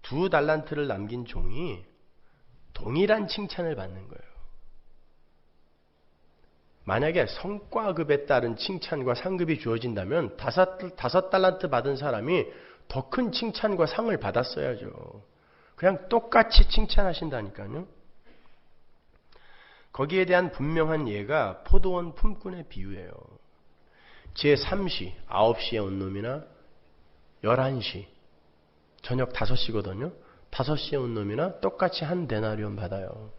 2달란트를 남긴 종이 동일한 칭찬을 받는 거예요. 만약에 성과급에 따른 칭찬과 상급이 주어진다면 5달란트 받은 사람이 더 큰 칭찬과 상을 받았어야죠. 그냥 똑같이 칭찬하신다니까요. 거기에 대한 분명한 예가 포도원 품꾼의 비유예요. 제3시, 9시에 온 놈이나 11시, 저녁 5시거든요. 5시에 온 놈이나 똑같이 한 데나리온 받아요.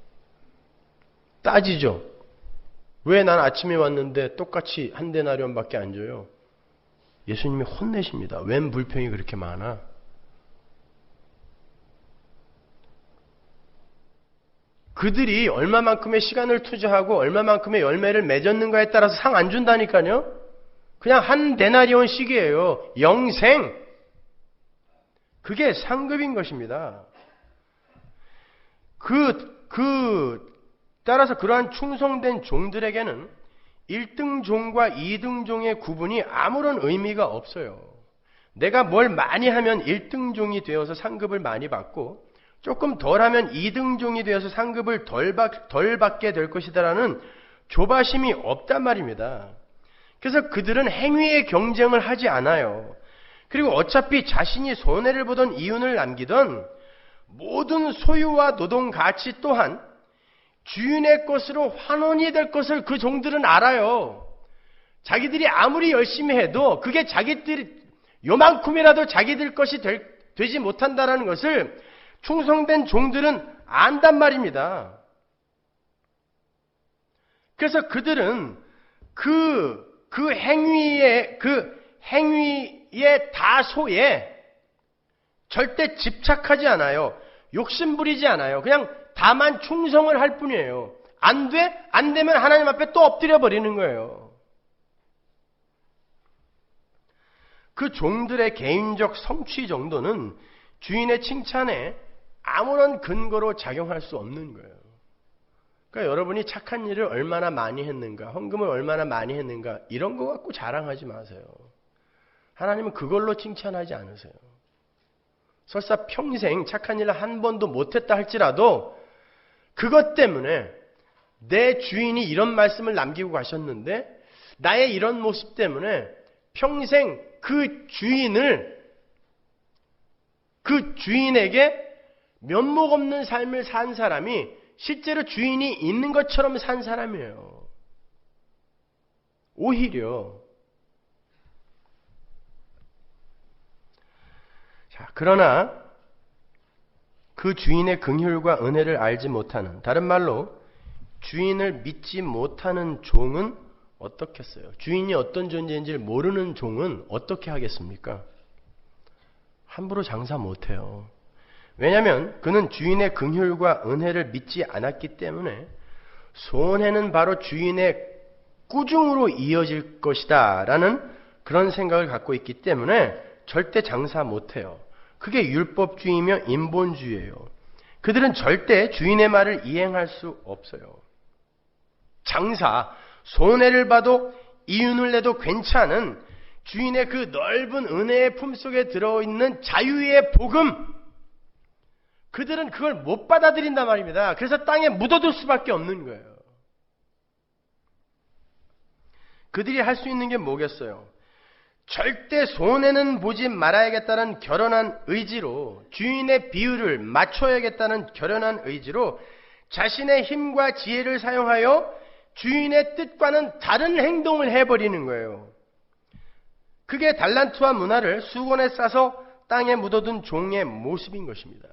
따지죠. 왜 난 아침에 왔는데 똑같이 한 데나리온밖에 안 줘요? 예수님이 혼내십니다. 웬 불평이 그렇게 많아? 그들이 얼마만큼의 시간을 투자하고 얼마만큼의 열매를 맺었는가에 따라서 상 안 준다니까요. 그냥 한 데나리온씩이에요. 영생. 그게 상급인 것입니다. 따라서 그러한 충성된 종들에게는 1등 종과 2등 종의 구분이 아무런 의미가 없어요. 내가 뭘 많이 하면 1등 종이 되어서 상급을 많이 받고 조금 덜하면 2등 종이 되어서 상급을 덜 받게 될 것이다라는 조바심이 없단 말입니다. 그래서 그들은 행위의 경쟁을 하지 않아요. 그리고 어차피 자신이 손해를 보던 이윤을 남기던 모든 소유와 노동 가치 또한 주인의 것으로 환원이 될 것을 그 종들은 알아요. 자기들이 아무리 열심히 해도 그게 요만큼이라도 자기들 것이 되지 못한다라는 것을 충성된 종들은 안단 말입니다. 그래서 그들은 그 행위의 다소에 절대 집착하지 않아요. 욕심 부리지 않아요. 그냥 다만 충성을 할 뿐이에요. 안 되면 하나님 앞에 또 엎드려 버리는 거예요. 그 종들의 개인적 성취 정도는 주인의 칭찬에 아무런 근거로 작용할 수 없는 거예요. 그러니까 여러분이 착한 일을 얼마나 많이 했는가, 헌금을 얼마나 많이 했는가, 이런 거 갖고 자랑하지 마세요. 하나님은 그걸로 칭찬하지 않으세요. 설사 평생 착한 일을 한 번도 못했다 할지라도 그것 때문에 내 주인이 이런 말씀을 남기고 가셨는데 나의 이런 모습 때문에 평생 그 주인에게 면목 없는 삶을 산 사람이 실제로 주인이 있는 것처럼 산 사람이에요. 오히려. 자, 그러나 그 주인의 긍휼과 은혜를 알지 못하는, 다른 말로 주인을 믿지 못하는 종은 어떻겠어요? 주인이 어떤 존재인지를 모르는 종은 어떻게 하겠습니까? 함부로 장사 못해요. 왜냐하면 그는 주인의 긍휼과 은혜를 믿지 않았기 때문에 손해는 바로 주인의 꾸중으로 이어질 것이다 라는 그런 생각을 갖고 있기 때문에 절대 장사 못해요. 그게 율법주의며 인본주의예요. 그들은 절대 주인의 말을 이행할 수 없어요. 장사, 손해를 봐도 이윤을 내도 괜찮은 주인의 그 넓은 은혜의 품속에 들어있는 자유의 복음, 그들은 그걸 못 받아들인단 말입니다. 그래서 땅에 묻어둘 수밖에 없는 거예요. 그들이 할 수 있는 게 뭐겠어요? 절대 손해는 보지 말아야겠다는 결연한 의지로, 주인의 비율을 맞춰야겠다는 결연한 의지로 자신의 힘과 지혜를 사용하여 주인의 뜻과는 다른 행동을 해버리는 거예요. 그게 달란트와 문화를 수건에 싸서 땅에 묻어둔 종의 모습인 것입니다.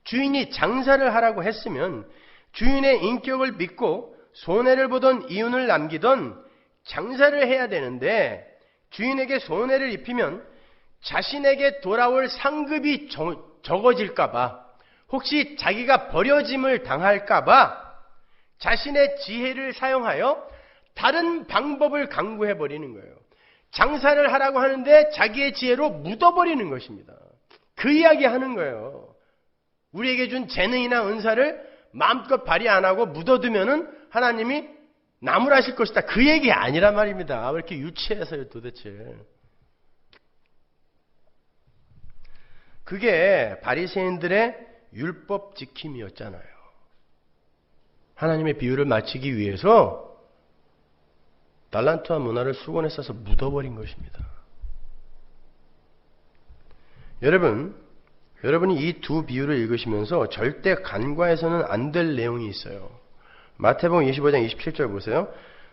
주인이 장사를 하라고 했으면 주인의 인격을 믿고 손해를 보던 이윤을 남기던 장사를 해야 되는데, 주인에게 손해를 입히면 자신에게 돌아올 상급이 적어질까봐, 혹시 자기가 버려짐을 당할까봐 자신의 지혜를 사용하여 다른 방법을 강구해버리는 거예요. 장사를 하라고 하는데 자기의 지혜로 묻어버리는 것입니다. 그 이야기 하는 거예요. 우리에게 준 재능이나 은사를 마음껏 발휘 안 하고 묻어두면은 하나님이 나무라실 것이다. 그 얘기 아니란 말입니다. 왜 이렇게 유치해서요 도대체. 그게 바리새인들의 율법 지킴이었잖아요. 하나님의 비유를 마치기 위해서 달란트와 문화를 수건에 싸서 묻어버린 것입니다. 여러분이 이 두 비유를 읽으시면서 절대 간과해서는 안 될 내용이 있어요. 마태복음 25장 27절 보세요.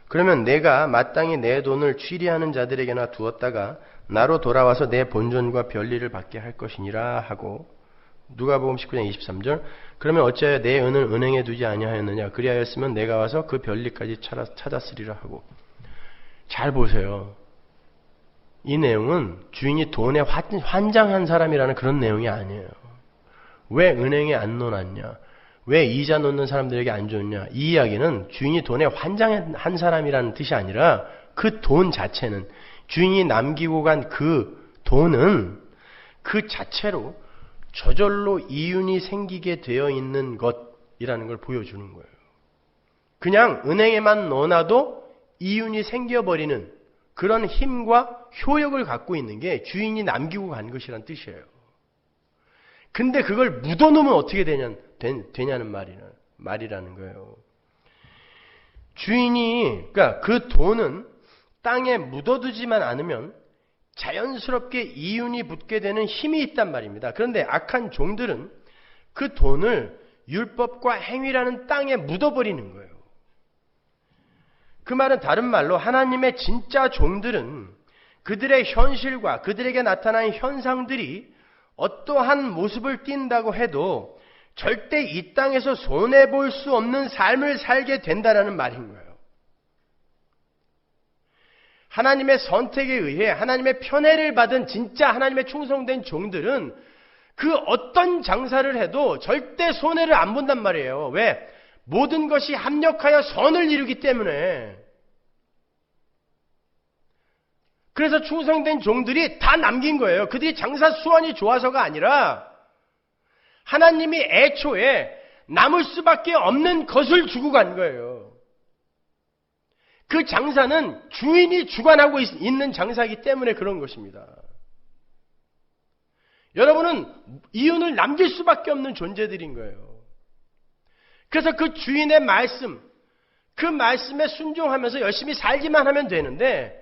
그러면 내가 마땅히 내 돈을 취리하는 자들에게나 두었다가 나로 돌아와서 내 본전과 별리를 받게 할 것이니라 하고, 누가복음 19장 23절 그러면 어찌하여 내 은을 은행에 두지 아니하였느냐, 그리하였으면 내가 와서 그 별리까지 찾았으리라 하고. 잘 보세요. 이 내용은 주인이 돈에 환장한 사람이라는 그런 내용이 아니에요. 왜 은행에 안 넣어놨냐, 왜 이자 놓는 사람들에게 안 줬냐, 이 이야기는 주인이 돈에 환장한 사람이라는 뜻이 아니라 그 돈 자체는, 주인이 남기고 간 그 돈은 그 자체로 저절로 이윤이 생기게 되어 있는 것이라는 걸 보여주는 거예요. 그냥 은행에만 넣어놔도 이윤이 생겨버리는 그런 힘과 효력을 갖고 있는 게 주인이 남기고 간 것이란 뜻이에요. 근데 그걸 묻어놓으면 어떻게 되냐는 말이라는 거예요. 주인이, 그러니까 그 돈은 땅에 묻어두지만 않으면 자연스럽게 이윤이 붙게 되는 힘이 있단 말입니다. 그런데 악한 종들은 그 돈을 율법과 행위라는 땅에 묻어버리는 거예요. 그 말은 다른 말로 하나님의 진짜 종들은 그들의 현실과 그들에게 나타난 현상들이 어떠한 모습을 띈다고 해도 절대 이 땅에서 손해볼 수 없는 삶을 살게 된다라는 말인 거예요. 하나님의 선택에 의해 하나님의 편애를 받은 진짜 하나님의 충성된 종들은 그 어떤 장사를 해도 절대 손해를 안 본단 말이에요. 왜? 모든 것이 합력하여 선을 이루기 때문에. 그래서 충성된 종들이 다 남긴 거예요. 그들이 장사 수완이 좋아서가 아니라 하나님이 애초에 남을 수밖에 없는 것을 주고 간 거예요. 그 장사는 주인이 주관하고 있는 장사이기 때문에 그런 것입니다. 여러분은 이윤을 남길 수밖에 없는 존재들인 거예요. 그래서 그 주인의 말씀, 그 말씀에 순종하면서 열심히 살기만 하면 되는데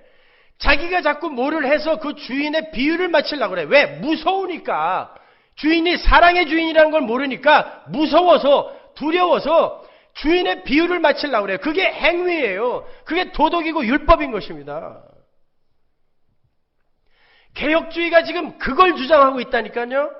자기가 자꾸 뭐를 해서 그 주인의 비유를 맞추려고 그래. 왜? 무서우니까. 주인이 사랑의 주인이라는 걸 모르니까 무서워서 두려워서 주인의 비유를 맞추려고 그래요. 그게 행위예요. 그게 도덕이고 율법인 것입니다. 개혁주의가 지금 그걸 주장하고 있다니까요.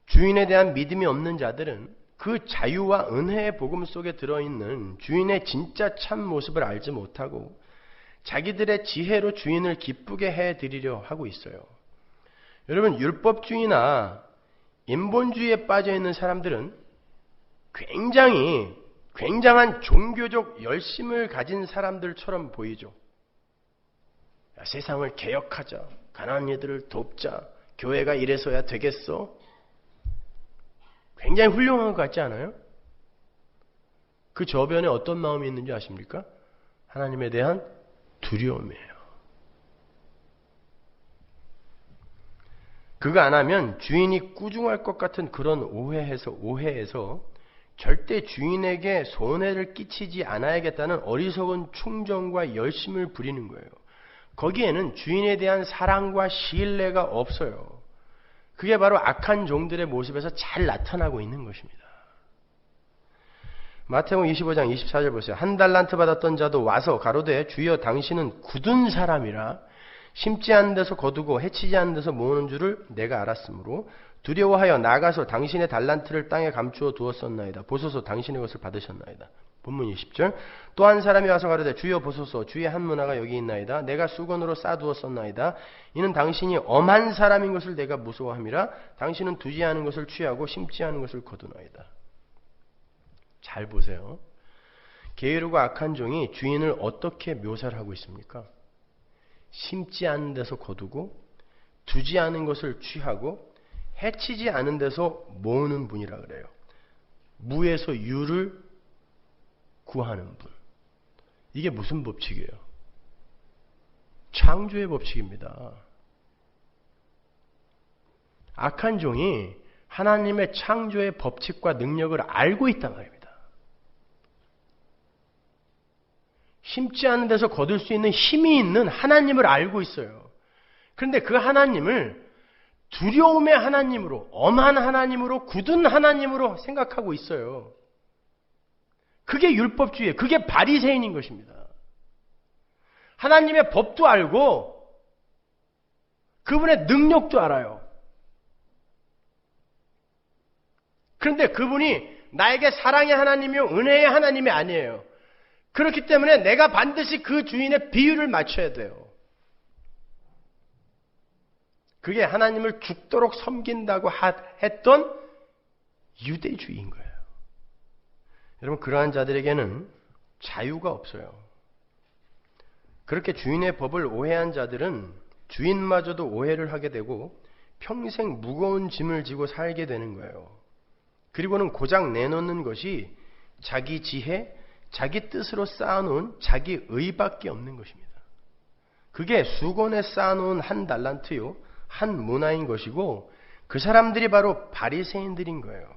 주인에 대한 믿음이 없는 자들은 그 자유와 은혜의 복음 속에 들어있는 주인의 진짜 참 모습을 알지 못하고 자기들의 지혜로 주인을 기쁘게 해드리려 하고 있어요. 여러분, 율법주의나 인본주의에 빠져있는 사람들은 굉장한 종교적 열심을 가진 사람들처럼 보이죠. 야, 세상을 개혁하자, 가난한 이들을 돕자, 교회가 이래서야 되겠어? 굉장히 훌륭한 것 같지 않아요? 그 저변에 어떤 마음이 있는지 아십니까? 하나님에 대한 두려움이에요. 그거 안 하면 주인이 꾸중할 것 같은 그런 오해에서 절대 주인에게 손해를 끼치지 않아야겠다는 어리석은 충정과 열심을 부리는 거예요. 거기에는 주인에 대한 사랑과 신뢰가 없어요. 그게 바로 악한 종들의 모습에서 잘 나타나고 있는 것입니다. 마태복음 25장 24절 보세요. 한 달란트 받았던 자도 와서 가로되 주여 당신은 굳은 사람이라 심지 않은 데서 거두고 해치지 않은 데서 모으는 줄을 내가 알았으므로 두려워하여 나가서 당신의 달란트를 땅에 감추어 두었었나이다. 보소서 당신의 것을 받으셨나이다. 본문 20절. 또 한 사람이 와서 가로되 주여 보소서 주의 한 문화가 여기 있나이다. 내가 수건으로 싸두었었나이다. 이는 당신이 엄한 사람인 것을 내가 무서워함이라. 당신은 두지 않은 것을 취하고 심지 않은 것을 거두나이다. 잘 보세요. 게으르고 악한 종이 주인을 어떻게 묘사를 하고 있습니까? 심지 않은 데서 거두고 두지 않은 것을 취하고 해치지 않은 데서 모으는 분이라 그래요. 무에서 유를 구하는 분. 이게 무슨 법칙이에요? 창조의 법칙입니다. 악한 종이 하나님의 창조의 법칙과 능력을 알고 있단 말입니다. 심지 않은 데서 거둘 수 있는 힘이 있는 하나님을 알고 있어요. 그런데 그 하나님을 두려움의 하나님으로, 엄한 하나님으로, 굳은 하나님으로 생각하고 있어요. 그게 율법주의예요. 그게 바리새인인 것입니다. 하나님의 법도 알고 그분의 능력도 알아요. 그런데 그분이 나에게 사랑의 하나님이요 은혜의 하나님이 아니에요. 그렇기 때문에 내가 반드시 그 주인의 비유를 맞춰야 돼요. 그게 하나님을 죽도록 섬긴다고 했던 유대주의인 거예요. 여러분, 그러한 자들에게는 자유가 없어요. 그렇게 주인의 법을 오해한 자들은 주인마저도 오해를 하게 되고 평생 무거운 짐을 지고 살게 되는 거예요. 그리고는 고작 내놓는 것이 자기 지혜, 자기 뜻으로 쌓아놓은 자기 의밖에 없는 것입니다. 그게 수건에 쌓아놓은 한 달란트요, 한 문화인 것이고 그 사람들이 바로 바리새인들인 거예요.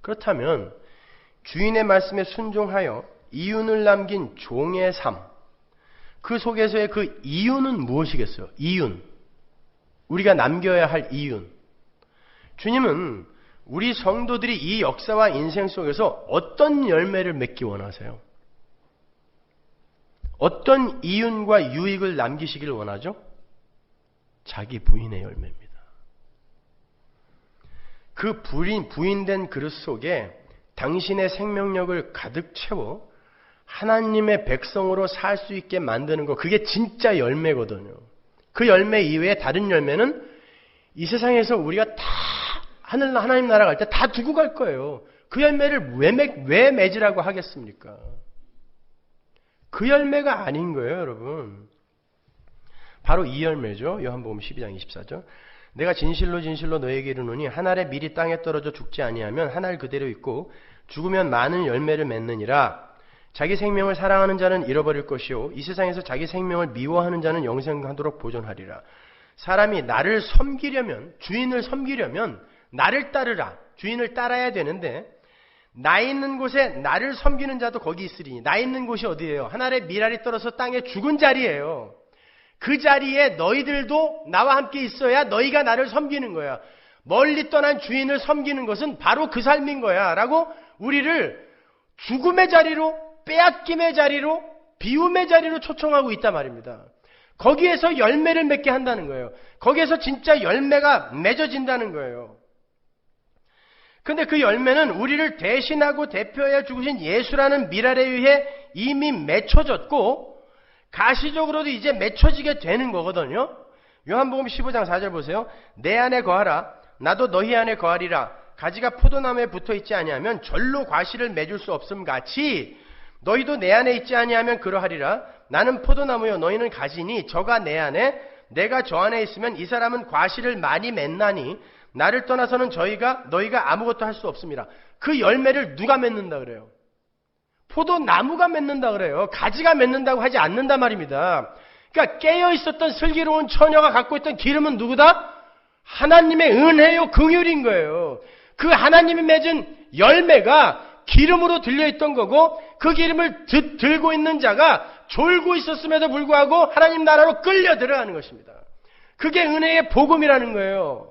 그렇다면 주인의 말씀에 순종하여 이윤을 남긴 종의 삶, 그 속에서의 그 이윤은 무엇이겠어요? 이윤. 우리가 남겨야 할 이윤. 주님은 우리 성도들이 이 역사와 인생 속에서 어떤 열매를 맺기 원하세요? 어떤 이윤과 유익을 남기시길 원하죠? 자기 부인의 열매입니다. 그 부인된 그릇 속에 당신의 생명력을 가득 채워 하나님의 백성으로 살 수 있게 만드는 거, 그게 진짜 열매거든요. 그 열매 이외에 다른 열매는 이 세상에서 우리가 다 하나님 나라 갈 때 다 두고 갈 거예요. 그 열매를 왜 맺으라고 하겠습니까? 그 열매가 아닌 거예요, 여러분. 바로 이 열매죠. 요한복음 12장 24절. 내가 진실로 진실로 너에게 이르노니 한 알의 밀이 땅에 떨어져 죽지 아니하면 한 알 그대로 있고 죽으면 많은 열매를 맺느니라. 자기 생명을 사랑하는 자는 잃어버릴 것이요 이 세상에서 자기 생명을 미워하는 자는 영생하도록 보존하리라. 사람이 나를 섬기려면, 주인을 섬기려면 나를 따르라. 주인을 따라야 되는데 나 있는 곳에 나를 섬기는 자도 거기 있으리니. 나 있는 곳이 어디예요? 한 알의 밀알이 떨어서 땅에 죽은 자리예요. 그 자리에 너희들도 나와 함께 있어야 너희가 나를 섬기는 거야. 멀리 떠난 주인을 섬기는 것은 바로 그 삶인 거야 라고 우리를 죽음의 자리로, 빼앗김의 자리로, 비움의 자리로 초청하고 있단 말입니다. 거기에서 열매를 맺게 한다는 거예요. 거기에서 진짜 열매가 맺어진다는 거예요. 근데 그 열매는 우리를 대신하고 대표하여 죽으신 예수라는 밀알에 의해 이미 맺혀졌고 가시적으로도 이제 맺혀지게 되는 거거든요. 요한복음 15장 4절 보세요. 내 안에 거하라. 나도 너희 안에 거하리라. 가지가 포도나무에 붙어있지 아니하면 절로 과실을 맺을 수 없음 같이 너희도 내 안에 있지 아니하면 그러하리라. 나는 포도나무요 너희는 가지니 저가 내 안에 내가 저 안에 있으면 이 사람은 과실을 많이 맺나니 나를 떠나서는 너희가 아무것도 할 수 없습니다. 그 열매를 누가 맺는다 그래요? 포도나무가 맺는다 그래요. 가지가 맺는다고 하지 않는다 말입니다. 그러니까 깨어있었던 슬기로운 처녀가 갖고 있던 기름은 누구다? 하나님의 은혜요 긍휼인 거예요. 그 하나님이 맺은 열매가 기름으로 들려있던 거고 그 기름을 들고 있는 자가 졸고 있었음에도 불구하고 하나님 나라로 끌려 들어가는 것입니다. 그게 은혜의 복음이라는 거예요.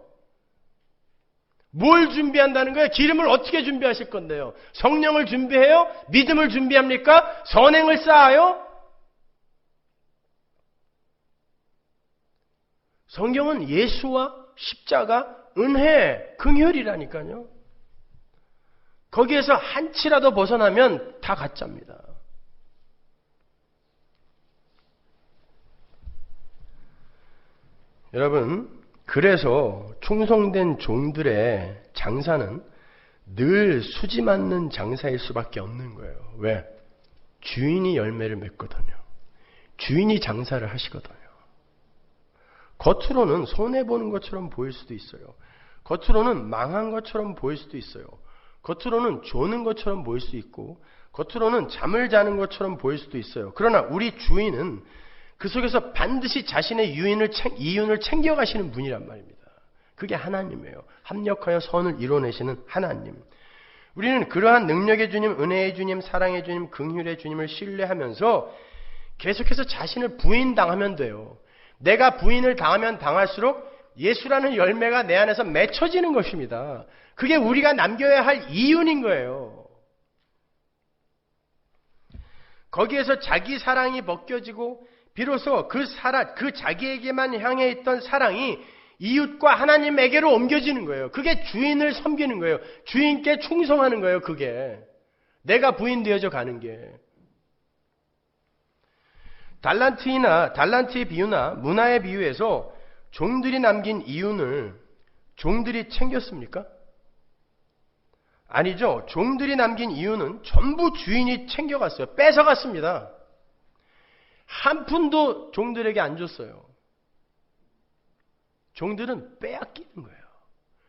뭘 준비한다는 거예요? 기름을 어떻게 준비하실 건데요? 성령을 준비해요? 믿음을 준비합니까? 선행을 쌓아요? 성경은 예수와 십자가, 은혜, 긍휼이라니까요. 거기에서 한치라도 벗어나면 다 가짜입니다. 여러분, 그래서 충성된 종들의 장사는 늘 수지 맞는 장사일 수밖에 없는 거예요. 왜? 주인이 열매를 맺거든요. 주인이 장사를 하시거든요. 겉으로는 손해보는 것처럼 보일 수도 있어요. 겉으로는 망한 것처럼 보일 수도 있어요. 겉으로는 조는 것처럼 보일 수 있고 겉으로는 잠을 자는 것처럼 보일 수도 있어요. 그러나 우리 주인은 그 속에서 반드시 자신의 이윤을 챙겨가시는 분이란 말입니다. 그게 하나님이에요. 합력하여 선을 이뤄내시는 하나님. 우리는 그러한 능력의 주님, 은혜의 주님, 사랑의 주님, 긍휼의 주님을 신뢰하면서 계속해서 자신을 부인당하면 돼요. 내가 부인을 당하면 당할수록 예수라는 열매가 내 안에서 맺혀지는 것입니다. 그게 우리가 남겨야 할 이윤인 거예요. 거기에서 자기 사랑이 벗겨지고 비로소 그 자기에게만 향해 있던 사랑이 이웃과 하나님에게로 옮겨지는 거예요. 그게 주인을 섬기는 거예요. 주인께 충성하는 거예요. 그게 내가 부인 되어져 가는 게. 달란트의 비유나 문화의 비유에서 종들이 남긴 이윤을 종들이 챙겼습니까? 아니죠. 종들이 남긴 이윤은 전부 주인이 챙겨갔어요. 뺏어갔습니다. 한 푼도 종들에게 안 줬어요. 종들은 빼앗기는 거예요.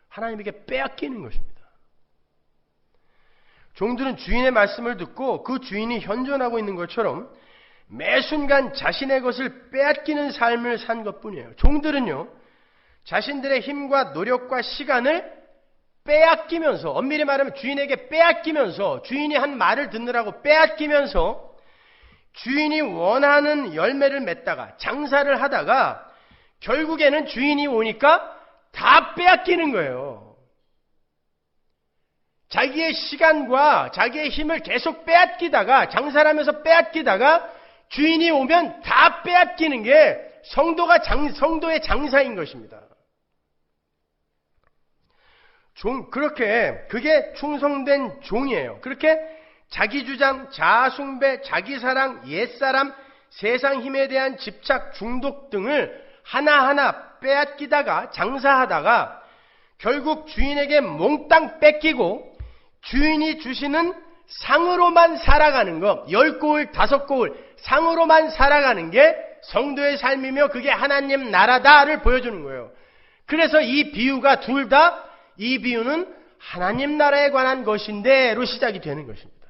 하나님에게 빼앗기는 것입니다. 종들은 주인의 말씀을 듣고 그 주인이 현존하고 있는 것처럼 매 순간 자신의 것을 빼앗기는 삶을 산 것뿐이에요. 종들은요, 자신들의 힘과 노력과 시간을 빼앗기면서, 엄밀히 말하면 주인에게 빼앗기면서, 주인이 한 말을 듣느라고 빼앗기면서 주인이 원하는 열매를 맺다가 장사를 하다가 결국에는 주인이 오니까 다 빼앗기는 거예요. 자기의 시간과 자기의 힘을 계속 빼앗기다가 장사를 하면서 빼앗기다가 주인이 오면 다 빼앗기는 게 성도의 장사인 것입니다. 그게 충성된 종이에요. 그렇게 자기 주장, 자아숭배, 자기 사랑, 옛사람, 세상 힘에 대한 집착, 중독 등을 하나하나 빼앗기다가 장사하다가 결국 주인에게 몽땅 뺏기고 주인이 주시는 상으로만 살아가는 것, 10고을, 5고을 상으로만 살아가는 게 성도의 삶이며 그게 하나님 나라다를 보여주는 거예요. 그래서 이 비유가 둘 다 이 비유는 하나님 나라에 관한 것인데로 시작이 되는 것입니다.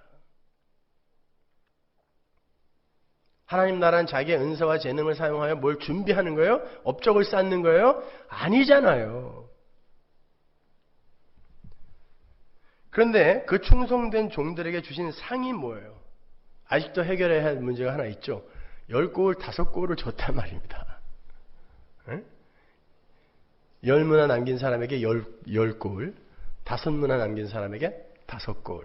하나님 나라는 자기의 은사와 재능을 사용하여 뭘 준비하는 거예요? 업적을 쌓는 거예요? 아니잖아요. 그런데 그 충성된 종들에게 주신 상이 뭐예요? 아직도 해결해야 할 문제가 하나 있죠. 10고을, 5고을을 줬단 말입니다. 10문화 남긴 사람에게 10고을, 5문화 남긴 사람에게 5고을.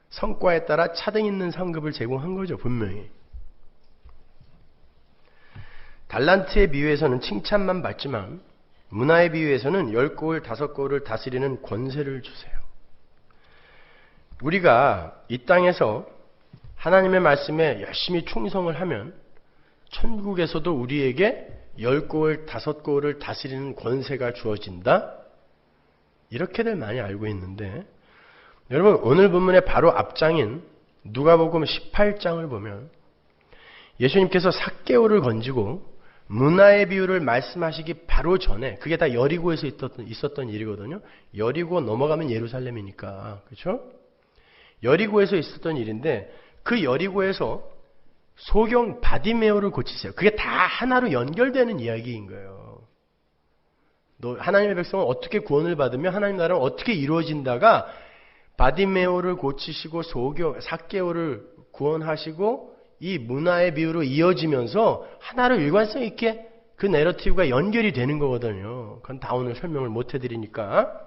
성과에 따라 차등 있는 상급을 제공한 거죠, 분명히. 달란트의 비유에서는 칭찬만 받지만 문화의 비유에서는 10고을, 5고을을 다스리는 권세를 주세요. 우리가 이 땅에서 하나님의 말씀에 열심히 충성을 하면 천국에서도 우리에게 10고을, 5고을을 다스리는 권세가 주어진다? 이렇게들 많이 알고 있는데 여러분 오늘 본문의 바로 앞장인 누가복음 18장을 보면 예수님께서 삭개오를 건지고 문화의 비유를 말씀하시기 바로 전에 그게 다 여리고에서 있었던 일이거든요. 여리고 넘어가면 예루살렘이니까. 그렇죠? 여리고에서 있었던 일인데 그 여리고에서 소경 바디메오를 고치세요. 그게 다 하나로 연결되는 이야기인 거예요. 하나님의 백성은 어떻게 구원을 받으며 하나님 나라는 어떻게 이루어진다가 바디메오를 고치시고 삭개오를 구원하시고 이 문화의 비유로 이어지면서 하나로 일관성 있게 그 내러티브가 연결이 되는 거거든요. 그건 다 오늘 설명을 못 해드리니까.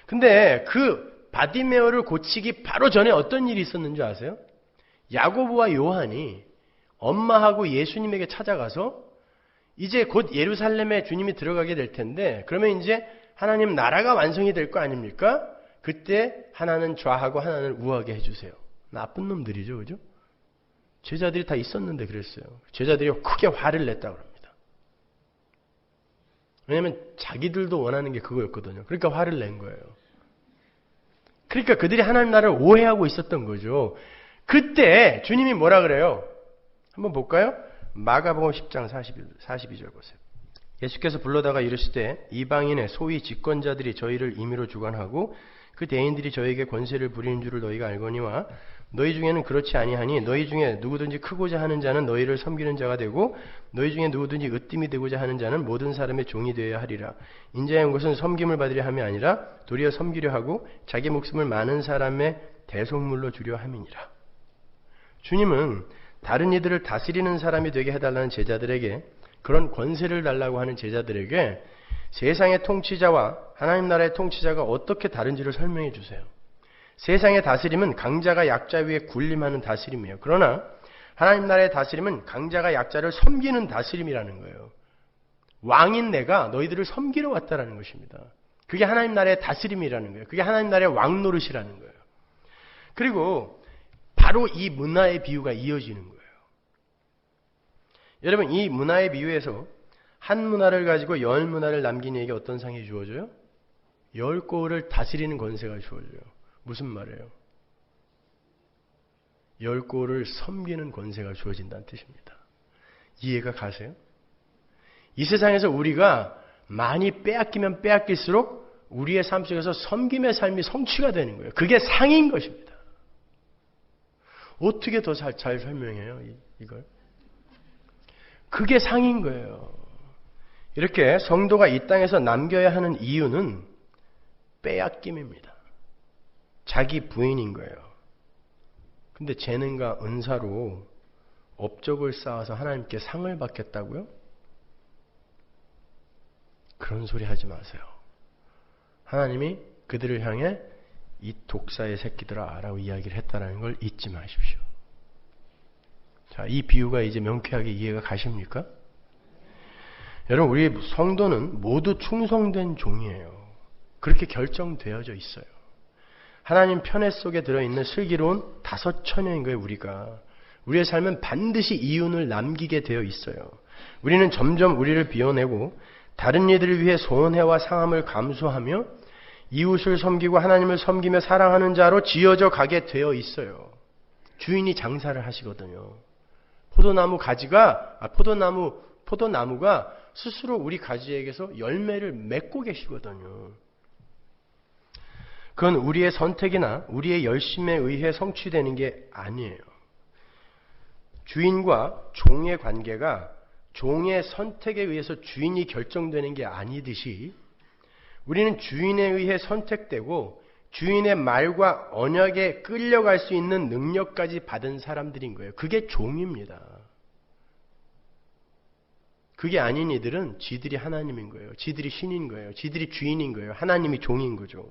근데 그 바디메오를 고치기 바로 전에 어떤 일이 있었는지 아세요? 야고보와 요한이 엄마하고 예수님에게 찾아가서 이제 곧 예루살렘에 주님이 들어가게 될 텐데 그러면 이제 하나님 나라가 완성이 될 거 아닙니까? 그때 하나는 좌하고 하나는 우하게 해주세요. 나쁜 놈들이죠. 그죠? 제자들이 다 있었는데 그랬어요. 제자들이 크게 화를 냈다고 합니다. 왜냐하면 자기들도 원하는 게 그거였거든요. 그러니까 화를 낸 거예요. 그러니까 그들이 하나님 나라를 오해하고 있었던 거죠. 그때 주님이 뭐라 그래요? 한번 볼까요? 마가복음 10장 42절 보세요. 예수께서 불러다가 이르시되 이방인의 소위 집권자들이 저희를 임의로 주관하고 그 대인들이 저에게 권세를 부리는 줄을 너희가 알거니와 너희 중에는 그렇지 아니하니 너희 중에 누구든지 크고자 하는 자는 너희를 섬기는 자가 되고 너희 중에 누구든지 으뜸이 되고자 하는 자는 모든 사람의 종이 되어야 하리라. 인자의 온 것은 섬김을 받으려 함이 아니라 도리어 섬기려 하고 자기 목숨을 많은 사람의 대속물로 주려 함이니라. 주님은 다른 이들을 다스리는 사람이 되게 해달라는 제자들에게 그런 권세를 달라고 하는 제자들에게 세상의 통치자와 하나님 나라의 통치자가 어떻게 다른지를 설명해 주세요. 세상의 다스림은 강자가 약자 위에 군림하는 다스림이에요. 그러나 하나님 나라의 다스림은 강자가 약자를 섬기는 다스림이라는 거예요. 왕인 내가 너희들을 섬기러 왔다라는 것입니다. 그게 하나님 나라의 다스림이라는 거예요. 그게 하나님 나라의 왕노릇이라는 거예요. 그리고 바로 이 문화의 비유가 이어지는 거예요. 여러분 이 문화의 비유에서 한 문화를 가지고 10문화를 남긴 이에게 어떤 상이 주어져요? 10고을을 다스리는 권세가 주어져요. 무슨 말이에요? 10고을을 섬기는 권세가 주어진다는 뜻입니다. 이해가 가세요? 이 세상에서 우리가 많이 빼앗기면 빼앗길수록 우리의 삶 속에서 섬김의 삶이 성취가 되는 거예요. 그게 상인 것입니다. 어떻게 더 잘 설명해요? 이걸? 그게 상인 거예요. 이렇게 성도가 이 땅에서 남겨야 하는 이유는 빼앗김입니다. 자기 부인인 거예요. 근데 재능과 은사로 업적을 쌓아서 하나님께 상을 받겠다고요? 그런 소리 하지 마세요. 하나님이 그들을 향해 이 독사의 새끼들아 라고 이야기를 했다는 걸 잊지 마십시오. 자, 이 비유가 이제 명쾌하게 이해가 가십니까? 여러분, 우리 성도는 모두 충성된 종이에요. 그렇게 결정되어져 있어요. 하나님 편애 속에 들어있는 슬기로운 다섯 처녀인 거예요, 우리가. 우리의 삶은 반드시 이윤을 남기게 되어 있어요. 우리는 점점 우리를 비워내고 다른 이들을 위해 손해와 상함을 감수하며 이웃을 섬기고 하나님을 섬기며 사랑하는 자로 지어져 가게 되어 있어요. 주인이 장사를 하시거든요. 포도나무가 스스로 우리 가지에게서 열매를 맺고 계시거든요. 그건 우리의 선택이나 우리의 열심에 의해 성취되는 게 아니에요. 주인과 종의 관계가 종의 선택에 의해서 주인이 결정되는 게 아니듯이 우리는 주인에 의해 선택되고 주인의 말과 언약에 끌려갈 수 있는 능력까지 받은 사람들인 거예요. 그게 종입니다. 그게 아닌 이들은 지들이 하나님인 거예요. 지들이 신인 거예요. 지들이 주인인 거예요. 하나님이 종인 거죠.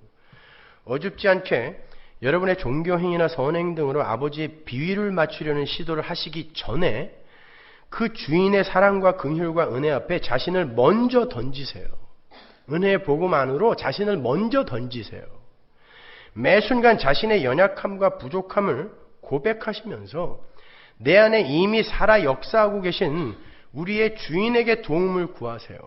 어줍지 않게 여러분의 종교행위나 선행 등으로 아버지의 비위를 맞추려는 시도를 하시기 전에 그 주인의 사랑과 긍휼과 은혜 앞에 자신을 먼저 던지세요. 은혜의 복음 안으로 자신을 먼저 던지세요. 매 순간 자신의 연약함과 부족함을 고백하시면서 내 안에 이미 살아 역사하고 계신 우리의 주인에게 도움을 구하세요.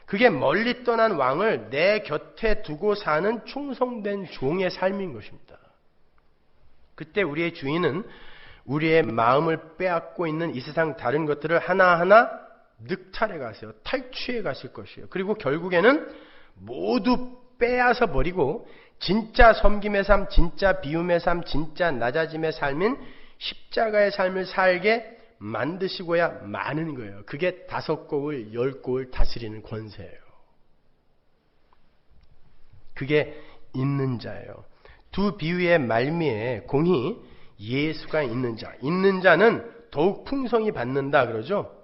그게 멀리 떠난 왕을 내 곁에 두고 사는 충성된 종의 삶인 것입니다. 그때 우리의 주인은 우리의 마음을 빼앗고 있는 이 세상 다른 것들을 하나하나 늑탈해 가세요. 탈취해 가실 것이에요. 그리고 결국에는 모두 빼앗아 버리고 진짜 섬김의 삶, 진짜 비움의 삶, 진짜 낮아짐의 삶인 십자가의 삶을 살게 만드시고야 마는 거예요. 그게 5곡을 10곡을 다스리는 권세예요. 그게 있는 자예요. 두 비유의 말미에 공히 예수가 있는 자. 있는 자는 더욱 풍성히 받는다 그러죠.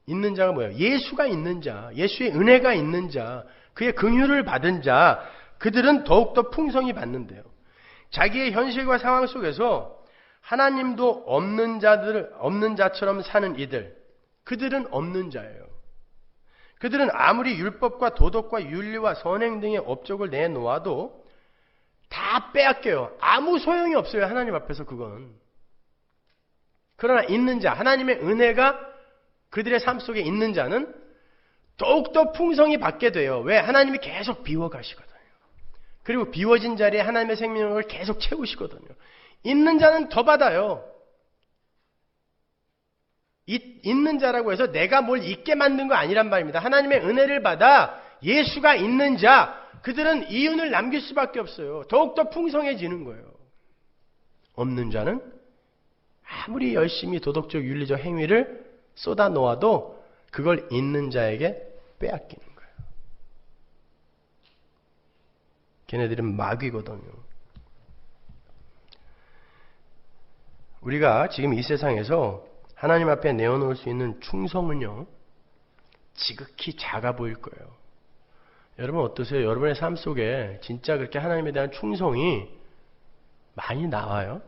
있는 자가 뭐예요? 예수가 있는 자. 예수의 은혜가 있는 자. 그의 긍휼을 받은 자. 그들은 더욱더 풍성히 받는데요. 자기의 현실과 상황 속에서 하나님도 없는 자처럼 사는 이들. 그들은 없는 자예요. 그들은 아무리 율법과 도덕과 윤리와 선행 등의 업적을 내놓아도 다 빼앗겨요. 아무 소용이 없어요. 하나님 앞에서 그건. 그러나 있는 자, 하나님의 은혜가 그들의 삶 속에 있는 자는 더욱더 풍성히 받게 돼요. 왜? 하나님이 계속 비워가시거든요. 그리고 비워진 자리에 하나님의 생명을 계속 채우시거든요. 있는 자는 더 받아요. 있는 자라고 해서 내가 뭘 있게 만든 거 아니란 말입니다. 하나님의 은혜를 받아 예수가 있는 자, 그들은 이윤을 남길 수밖에 없어요. 더욱더 풍성해지는 거예요. 없는 자는 아무리 열심히 도덕적 윤리적 행위를 쏟아 놓아도 그걸 있는 자에게 빼앗기는 거예요. 걔네들은 마귀거든요. 우리가 지금 이 세상에서 하나님 앞에 내어놓을 수 있는 충성은요, 지극히 작아 보일 거예요. 여러분 어떠세요? 여러분의 삶 속에 진짜 그렇게 하나님에 대한 충성이 많이 나와요?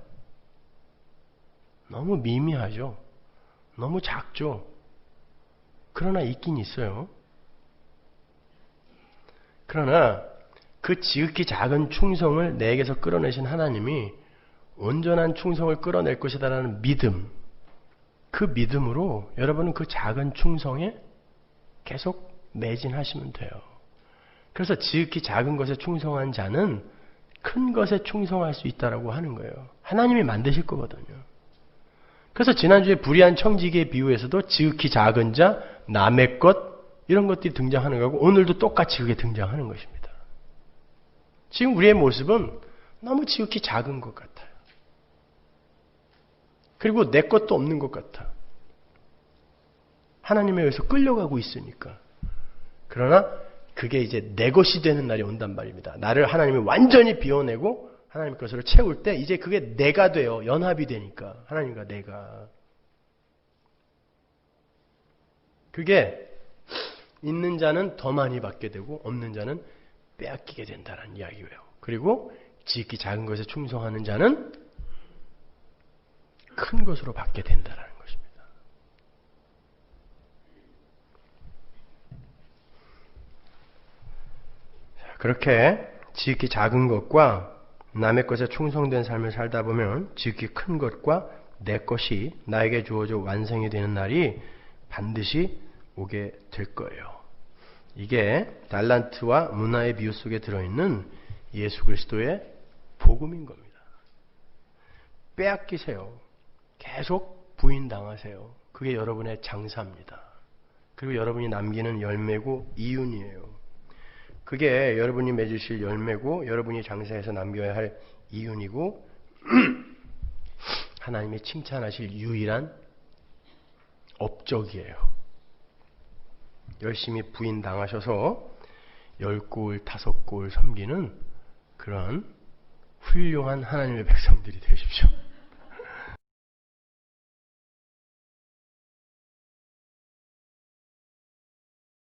너무 미미하죠? 너무 작죠? 그러나 있긴 있어요. 그러나 그 지극히 작은 충성을 내게서 끌어내신 하나님이 온전한 충성을 끌어낼 것이다라는 믿음, 그 믿음으로 여러분은 그 작은 충성에 계속 매진하시면 돼요. 그래서 지극히 작은 것에 충성한 자는 큰 것에 충성할 수 있다라고 하는 거예요. 하나님이 만드실 거거든요. 그래서 지난주에 불의한 청지기의 비유에서도 지극히 작은 자, 남의 것, 이런 것들이 등장하는 거고 오늘도 똑같이 그게 등장하는 것입니다. 지금 우리의 모습은 너무 지극히 작은 것 같아요. 그리고 내 것도 없는 것 같아. 하나님에 의해서 끌려가고 있으니까. 그러나 그게 이제 내 것이 되는 날이 온단 말입니다. 나를 하나님이 완전히 비워내고 하나님 것으로 채울 때 이제 그게 내가 돼요. 연합이 되니까. 하나님과 내가. 그게 있는 자는 더 많이 받게 되고 없는 자는 빼앗기게 된다는 이야기예요. 그리고 지극히 작은 것에 충성하는 자는 큰 것으로 받게 된다는 것입니다. 그렇게 지극히 작은 것과 남의 것에 충성된 삶을 살다 보면 지극히 큰 것과 내 것이 나에게 주어져 완성이 되는 날이 반드시 오게 될 거예요. 이게 달란트와 문화의 비유 속에 들어있는 예수 그리스도의 복음인 겁니다. 빼앗기세요. 계속 부인당하세요. 그게 여러분의 장사입니다. 그리고 여러분이 남기는 열매고 이윤이에요. 그게 여러분이 맺으실 열매고 여러분이 장사해서 남겨야 할 이윤이고 하나님이 칭찬하실 유일한 업적이에요. 열심히 부인당하셔서 10골, 5골 섬기는 그런 훌륭한 하나님의 백성들이 되십시오.